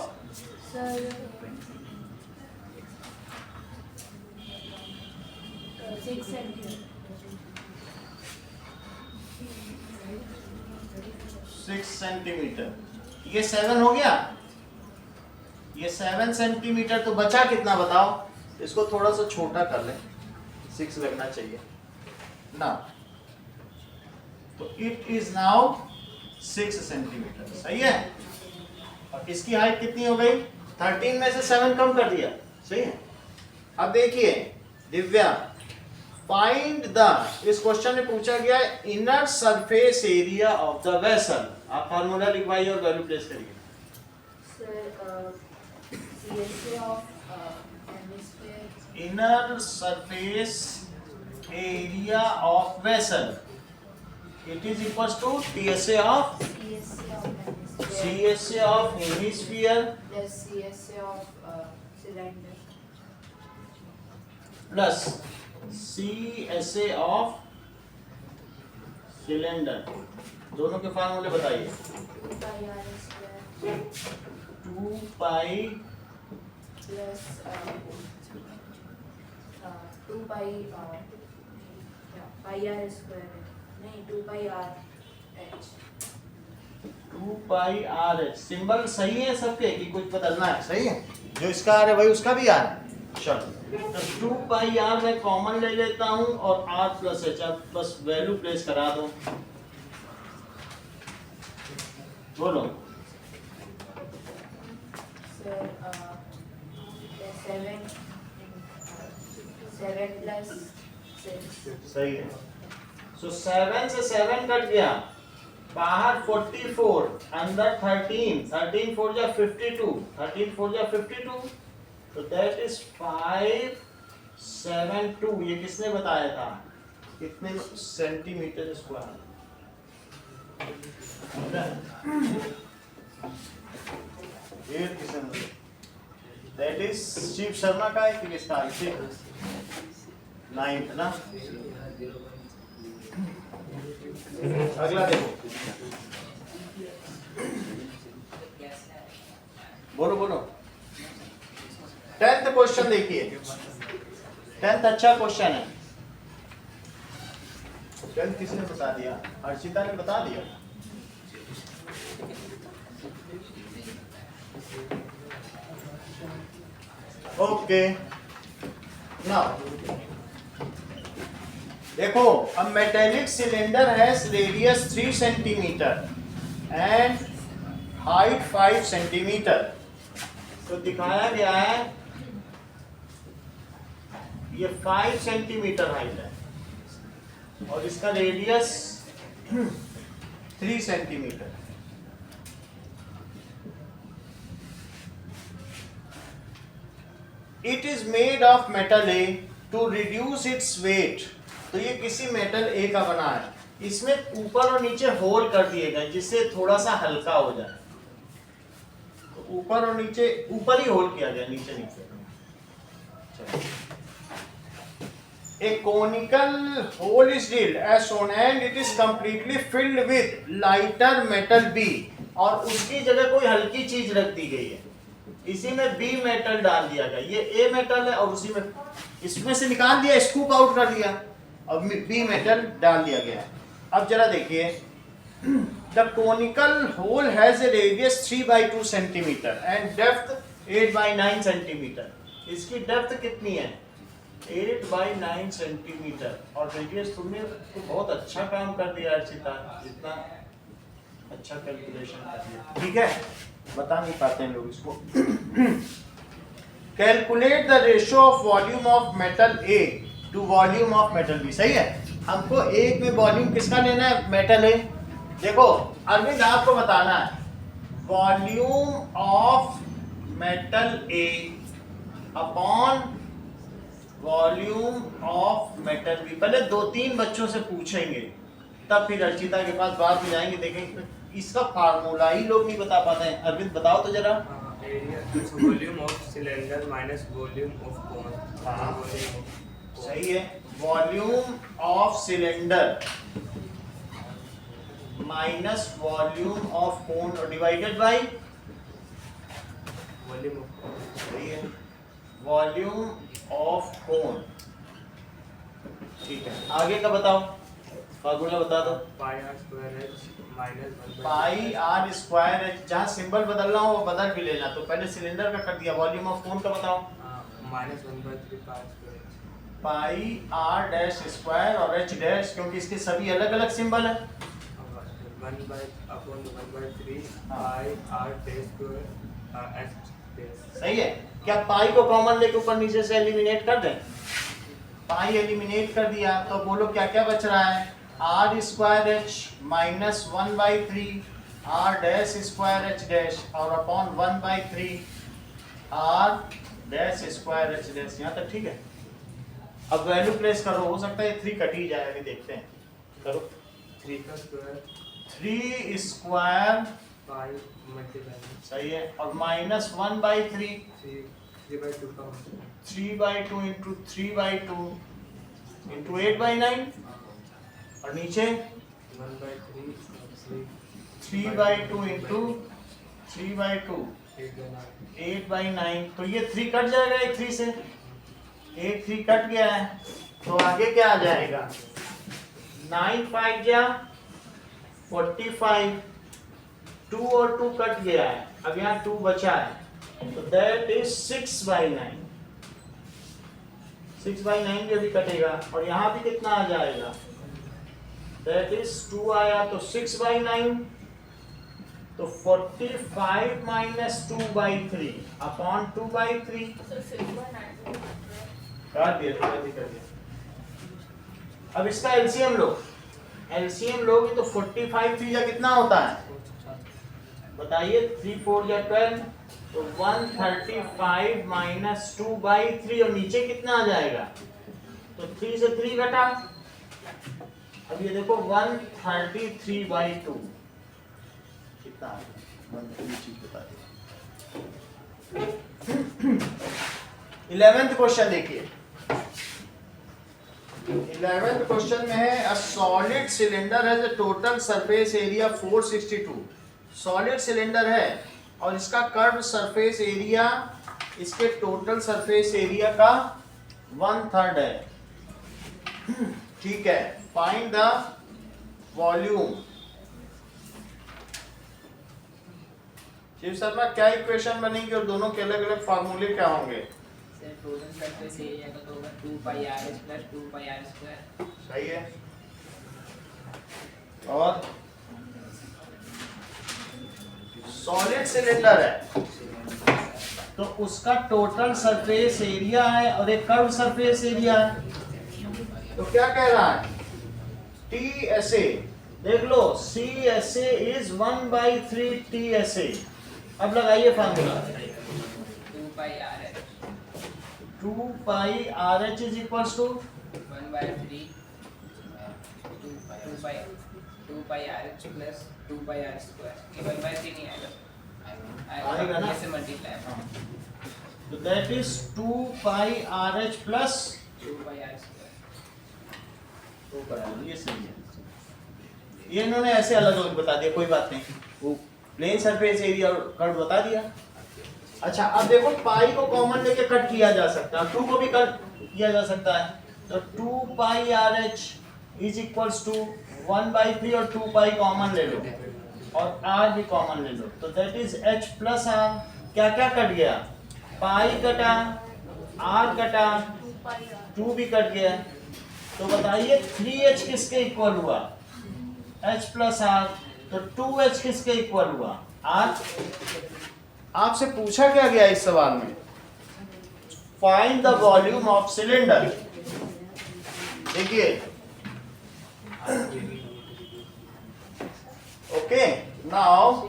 Sir 6 centimetre. 6 सेंटीमीटर. ये 7 हो गया. ये 7 सेंटीमीटर. तो बचा कितना बताओ? इसको थोड़ा सा छोटा कर ले. 6 लगना चाहिए ना. तो इट इज नाउ 6 सेंटीमीटर. सही है. और इसकी हाइट कितनी हो गई? 13 में से 7 कम कर दिया. सही है. अब देखिए दिव्या, फाइंड द, इस क्वेश्चन में पूछा गया है inner surface area of the vessel. आप फार्मूला लिखवाइए और वैल्यू प्लेस करिए. Sir CSA of hemisphere. Inner surface area of vessel, it is equals to TSA of CSA of hemisphere Plus CSA of cylinder. Plus CSA of cylinder, दोनों के फार्मूले बताइए। 2 pi r square 2 पाई plus 2 pi pi r square नहीं 2 pi r h 2 pi R H. Symbol सही है सबके कि कुछ बदलना है? सही है, जो इसका आर है वही उसका भी आर है। चलो तो 2 पाई आर मैं कॉमन ले लेता हूं और आर प्लस एच, अब बस वैल्यू प्लेस करा दो। बोलो। sir 7 plus 6 सही है। सो 7 से 7 कट गया, बाहर 44, अंदर 13, 13 4 जा 52, 13 4 जा 52, तो दैट इज 572। ये किसने बताया था? कितने सेंटीमीटर स्क्वायर? ये किसने बताया? दैट इज शिव शर्मा का है कि किसका? 9th ना। अगला देखो, बोलो बोलो। 10th क्वेश्चन देखिए, 10th अच्छा क्वेश्चन है। 10th किसने बता दिया? हर्षिता ने बता दिया। ओके नाउ देखो, a metallic cylinder has radius 3 centimeter and height 5 centimeter। तो दिखाया गया है ये 5 सेंटीमीटर हाइट है और इसका radius 3 centimetre. It is made of metal A to reduce its weight। तो ये किसी मेटल ए का बना है, इसमें ऊपर और नीचे होल कर दिए गए जिससे थोड़ा सा हल्का हो जाए। तो ऊपर और नीचे, ऊपर ही होल किया गया, नीचे नीचे। A conical hole is drilled as shown and it is completely filled with lighter metal B। और उसकी जगह कोई हल्की चीज रख दी गई है, इसी में बी मेटल डाल दिया गया। ये ए मेटल है और उसी में, इसमें से निकाल दिया, स्कूप आउट कर दिया और बी मेटल डाल दिया गया। अब जरा देखिए, the conical hole has a radius 3/2 centimetre and depth 8/9 centimetre. इसकी डेप्थ कितनी है? 8/9 सेंटीमीटर और रेडियस। तुमने तो बहुत अच्छा काम कर दिया अर्चिता, इतना अच्छा कैलकुलेशन कर दिया। ठीक है, बता नहीं पाते हैं लोग इसको। Calculate the ratio of volume of metal A to volume of metal B. सही है, हमको एक में वॉल्यूम किसका लेना है? Metal A. देखो अरविंद, आपको बताना है volume of metal A upon volume of metal B. पहले 2-3 बच्चों से पूछेंगे, तब फिर अर्चिता के पास बाद में जाएंगे, देखेंगे इसका फार्मूला ही लोग नहीं बता पाते हैं। अरविंद बताओ तो जरा। Volume of cylinder minus volume of cone. हाँ सही है, volume of cylinder minus volume of cone और divided by volume of cone. सही है, वॉल्यूम ऑफ कोन। ठीक है, आगे का बताओ, फार्मूला बता दो। Pi r square h minus 1/3 pi r square h. जहाँ सिंबल बदलना हो वो बदल भी लेना। तो पहले सिलेंडर का कर दिया, वॉल्यूम ऑफ कोन का बताओ। Minus 1/3 pi square pi r dash square और एच डैश, क्योंकि इसके सभी अलग अलग सिंबल है। 1/3 pi r dash square h dash. सही है, क्या पाई को कॉमन लेके ऊपर नीचे से एलिमिनेट कर दें? पाई एलिमिनेट कर दिया तो बोलो क्या क्या बच रहा है? R square h minus 1/3 r dash square h dash और upon 1/3 r dash square h dash. यहाँ तक ठीक है। अब वैल्यू प्लेस करो, हो सकता है 3 कट ही जाए, अभी देखते हैं। करो 3 का स्क्वायर 3 स्क्वायर पाई मल्टीप्लाई सही है और माइनस 1/3 3/2 का 3/2 इंटू 3/2 इंटू 8/9 और नीचे 1/3 3/2 इंटू 3/2 8/9। तो ये 3 कट जाएगा एक 3 से, एक 3 कट गया है, तो आगे क्या आ जाएगा 9 5 जा 45, 2 और 2 कट गया है, अब यहाँ 2 बचा है, तो दैट इज 6/9। 6/9 भी अभी कटेगा और यहाँ भी कितना आ जाएगा, दैट इज 2 आया, तो 6/9, तो 45 माइनस 2/3 अपॉन 2/3 काट दिया, थोड़ा कर दिया। अब इसका एलसीएम लो, एलसीएम लोगे तो 45 3 या कितना होता है बताइए, 3 4 या 12, तो 135 माइनस 2/3 और नीचे कितना आ जाएगा, तो 3 से 3 घटा, अब ये देखो 133/2 कितना आ गया, 1 चीज बता दिया। 11th क्वेश्चन देखिए, 11th क्वेश्चन में है a solid cylinder has a total surface area 462। Solid cylinder है और इसका कर्व सरफेस एरिया इसके टोटल सरफेस एरिया का 1/3 है। ठीक है, find the volume. Shiv Sharma क्या इक्वेशन बनेगी और दोनों के अलग अलग फार्मूले क्या होंगे? सर टोटल सरफेस एरिया का तो होगा 2πr प्लस 2πr²। सही है, और सॉलिड सिलेंडर है तो उसका टोटल सरफेस एरिया है और एक कर्व सरफेस एरिया है, तो क्या कह रहा है TSA, देख लो CSA इज 1/3 TSA। अब लगाइए formula, 2πr 2πRH is equals to 1/3 2πr plus 2πr²। ये 1/3 नहीं आएगा ना? ऐसे मल्टीप्लाई, तो that is 2πRH plus 2πr²। ये सही है, ये इन्होंने ऐसे अलग अलग बता दिया, कोई बात नहीं, वो प्लेन सरफेस एरिया और कर्व बता दिया। अच्छा अब देखो पाई को कॉमन लेके कट किया जा सकता है, 2 को भी कट किया जा सकता है, तो 2πRH इज इक्वल्स टू 1/3 और 2π कॉमन ले लो और r भी कॉमन ले लो, तो that is h plus r। क्या क्या कट गया, पाई कटा, r कटा, 2 भी कट गया, तो बताइए 3h किसके इक्वल हुआ, h प्लस r, तो 2h किसके इक्वल हुआ, r। आपसे पूछा क्या गया इस सवाल में, find the volume of cylinder. देखिए okay, now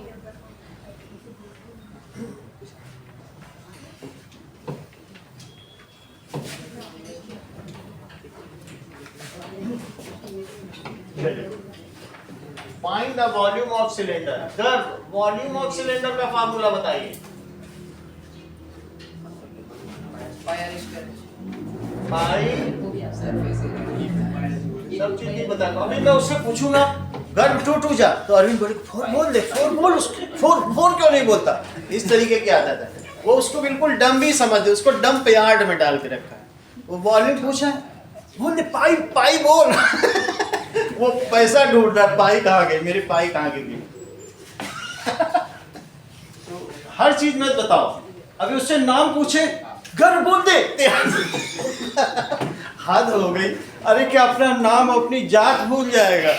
find the volume of cylinder. Curve volume of cylinder का फार्मूला बताइए। पाई सब चीज नहीं बता, अभी मैं उससे पूछूंगा गर्भ टू जा तो अरविंद बोले फोर बोल दे, फोर बोल, उसको फोर क्यों नहीं बोलता, इस तरीके की आदत है, वो उसको बिल्कुल डम भी समझ दे, उसको डंप यार्ड में डाल के रखा है। वो वॉल्यूम पूछा है, बोल दे पाई पाई बोल वो पैसा ढूंढ रहा है, पाई कहाँ गई, मेरी पाई कहाँ गई तो हर चीज मत बताओ, अभी उससे नाम पूछे गर्भ बोल दे हद हो गई। अरे क्या अपना नाम अपनी जात भूल जाएगा,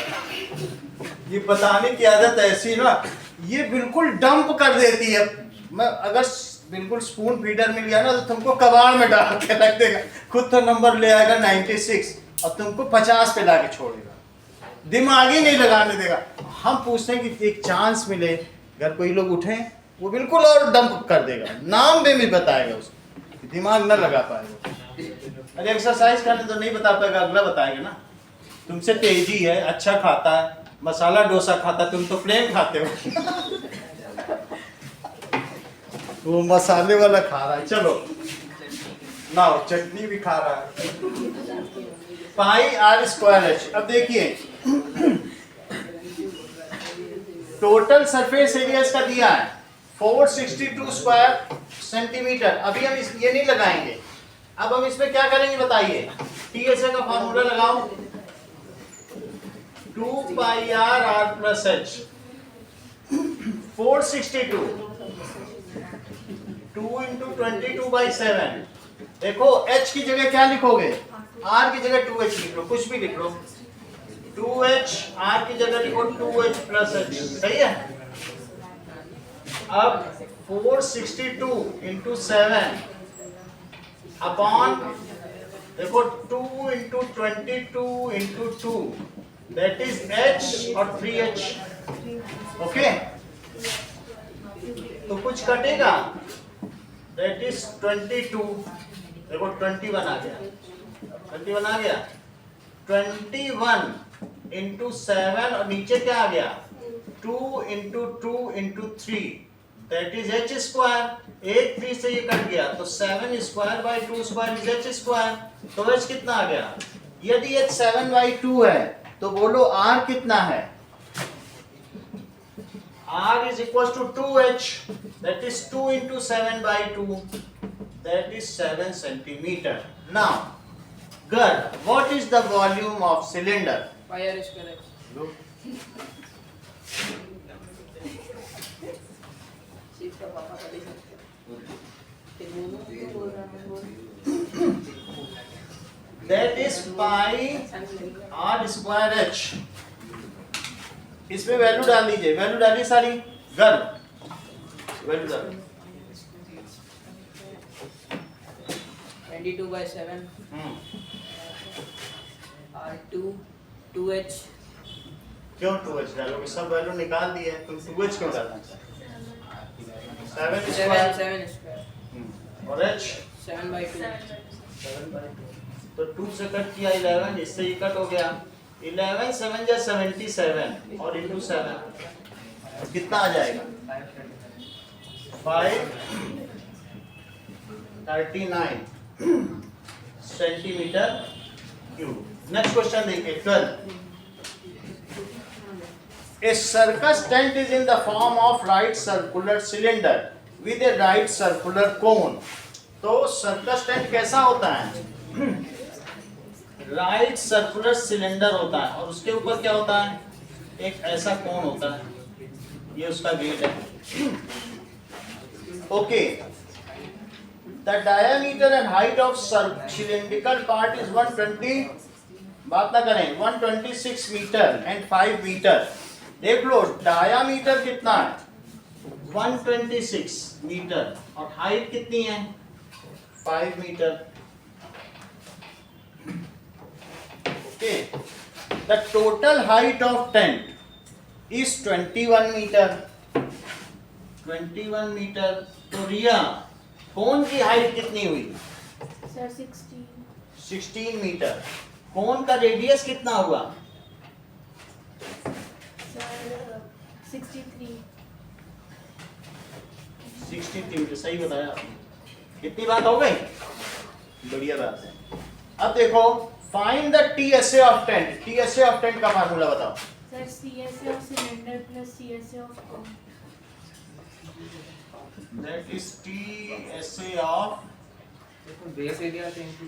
ये बताने की आदत ऐसी ना, ये बिल्कुल डंप कर देती है। मैं अगर बिल्कुल स्पून फीडर मिल गया ना तो तुमको कबाड़ में डाल के रख देगा, खुद तो नंबर ले आएगा 96 और तुमको 50 पे लाके छोड़ेगा, दिमाग ही नहीं लगाने देगा। हम पूछते हैं कि एक चांस मिले, अगर कोई लोग उठे वो बिल्कुल और डंप कर देगा, नाम भी बताएगा, उसको दिमाग न लगा पाएगा। अरे एक्सरसाइज करने तो नहीं बता पाएगा, अगला बताएगा ना। तुमसे तेजी है, अच्छा खाता है, मसाला डोसा खाता, तुम तो प्लेन खाते हो वो मसाले वाला खा रहा है, चलो ना चटनी भी खा रहा है। पाई आर स्क्वायर एच। अब देखिए टोटल सरफेस एरिया इसका दिया है 462 स्क्वायर सेंटीमीटर। अभी हम ये नहीं लगाएंगे, अब हम इसमें क्या करेंगे बताइए। टीएसए का फॉर्मूला लगाओ, 2 pi r r plus h. 462 2 into 22/7। देखो h की जगह क्या लिखोगे, r की जगह 2h लिख लो, कुछ भी लिख लो। 2h r की जगह लिखो 2h प्लस h, सही है। अब 462 इंटू 7 अपॉन देखो 2 into 22 into 2 that is h और 3h। ओके तो कुछ कटेगा, दैट इज 22। देखो 21 आ गया, 21 आ गया। 21 इंटू 7 और नीचे क्या आ गया 2 into 2 into 3 that is h square. 1 3 से ये कट गया तो 7 square by 2 square is h square. तो h कितना आ गया, यदि h 7/2 है तो बोलो r कितना है। r is equals to 2h, that is 2 into 7/2, that is 7 centimeter. Now, Garg, what is the volume of cylinder? Pi r square h. Shiv का पापा कर सकते हैं। That is pi r square h. इसमें वैल्यू डाल दीजिए, वैल्यू डालिए सारी। गर्ग वैल्यू डालो 22/7 r2 2h। क्यों 2h डालोगे, सब वैल्यू निकाल दिए, तुम 2h क्यों डालना चाहते? 7 स्क्वायर 7 स्क्वायर और h 7/2। 7/2 तो 2 से कट किया 11, इससे ये कट हो गया 11 7 जा 77 और इंटू 7 कितना आ जाएगा 539 सेंटीमीटर क्यूब। नेक्स्ट क्वेश्चन देखिए 12। A circus tent is in the form of right circular cylinder with a right circular cone. तो सर्कस टेंट कैसा होता है, राइट सर्कुलर सिलेंडर होता है और उसके ऊपर क्या होता है, एक ऐसा कोन होता है, ये उसका गेट है। Okay, the diameter and height of cylindrical part is 120, बात ना करें, 126 मीटर एंड 5 मीटर। देख लो डायामीटर कितना है 126 मीटर और हाइट कितनी है 5 metre. Okay, the total height of tent is 21 meter. 21 meter। तो रिया कोन की हाइट कितनी हुई सर 16। 16 मीटर। कोन का रेडियस कितना हुआ सर 63। 63 मीटर, सही बताया आपने। कितनी बात हो गई, बढ़िया बात है। अब देखो find the TSA of tent. TSA of tent का फार्मूला बताओ। Sir CSA of cylinder plus CSA of cone. That is TSA of base area से इंटू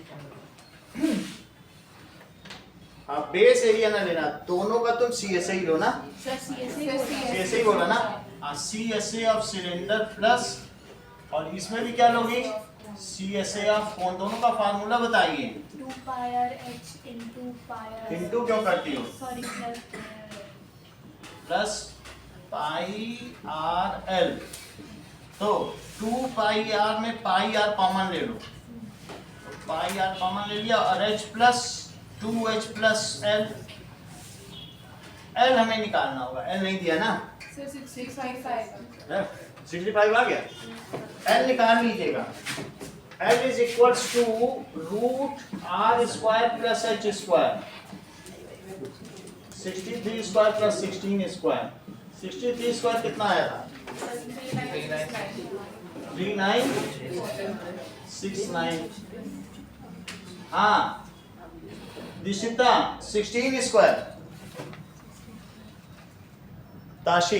हाँ बेस एरिया ना लेना, दोनों का तुम CSA ही लो ना। सर CSA CSA ही बोला ना, CSA ऑफ सिलेंडर प्लस और इसमें भी क्या लोगी CSA ऑफ कोन। दोनों का फार्मूला बताइए। 2 pi r h into pi r। Into क्यों करती हो, sorry plus pi R L. तो 2 पाई आर में पाई आर कॉमन ले लो, पाई आर कॉमन ले लिया और h plus 2h plus L. L हमें निकालना होगा, एल नहीं दिया ना, सर 655। 65 आ गया, एल निकाल लीजिएगा। L is equals to root r square plus h square, 63 square plus 16 square। 63 square कितना आया था 3969। हाँ दिशिता 16 स्क्वायर, ताशी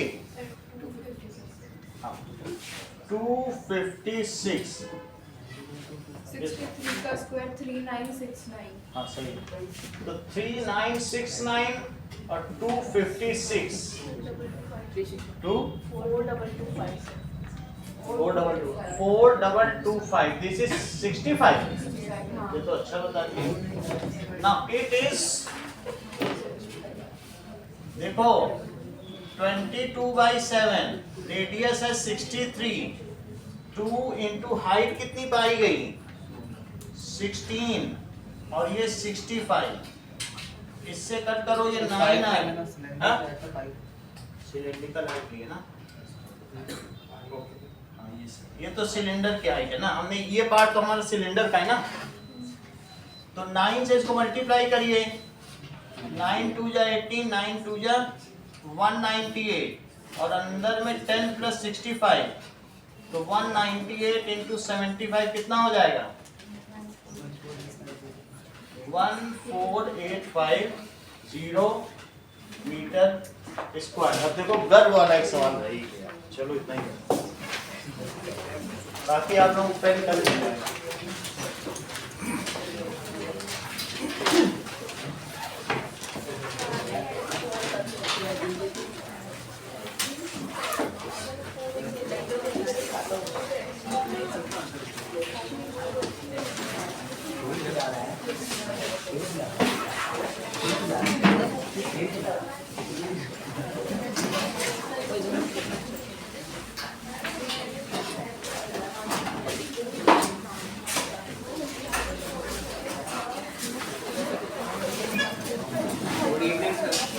256। 63 का स्क्वायर 3969। हाँ सही। तो 3969 और 256 2 4225 दिस इज 65। ये तो अच्छा बता दिया। नाउ इट इज, देखो 22/7, रेडियस है 63, 2 इंटू हाइट कितनी पाई गई 16 और ये 65, इससे कट करो ये 9 आएगा। सिलेंड्रिकल हाइट है ना, ये तो सिलेंडर की हाइट है ना, हमने ये पार्ट तो हमारा सिलेंडर का है ना, तो 9 से इसको मल्टीप्लाई करिए, 9 2 जा 18, 9 2 जा 198 और अंदर में 10 प्लस 65, तो 198 इंटू 75 कितना हो जाएगा 1485 मीटर स्क्वायर। अब देखो गर्व वाला एक सवाल रही गया, चलो इतना ही, बाकी आप लोग पेन कर लीजिए।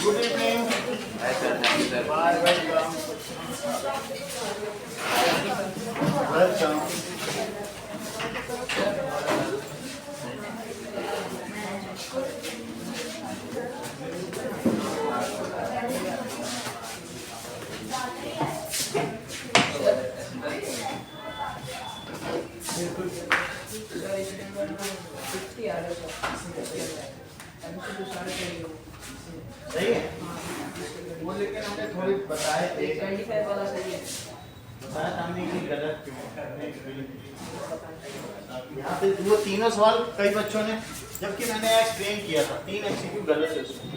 Good evening. Hi sir, thank you sir. Bye, welcome. Welcome. सही है वो, लेकिन हमने थोड़ी बताए थे, बताया था हमने कि गलत क्यों है। यहाँ पे वो तीनों सवाल कई बच्चों ने, जबकि मैंने एक्सप्लेन किया था, 3 एमसीक्यू गलत है उसमें।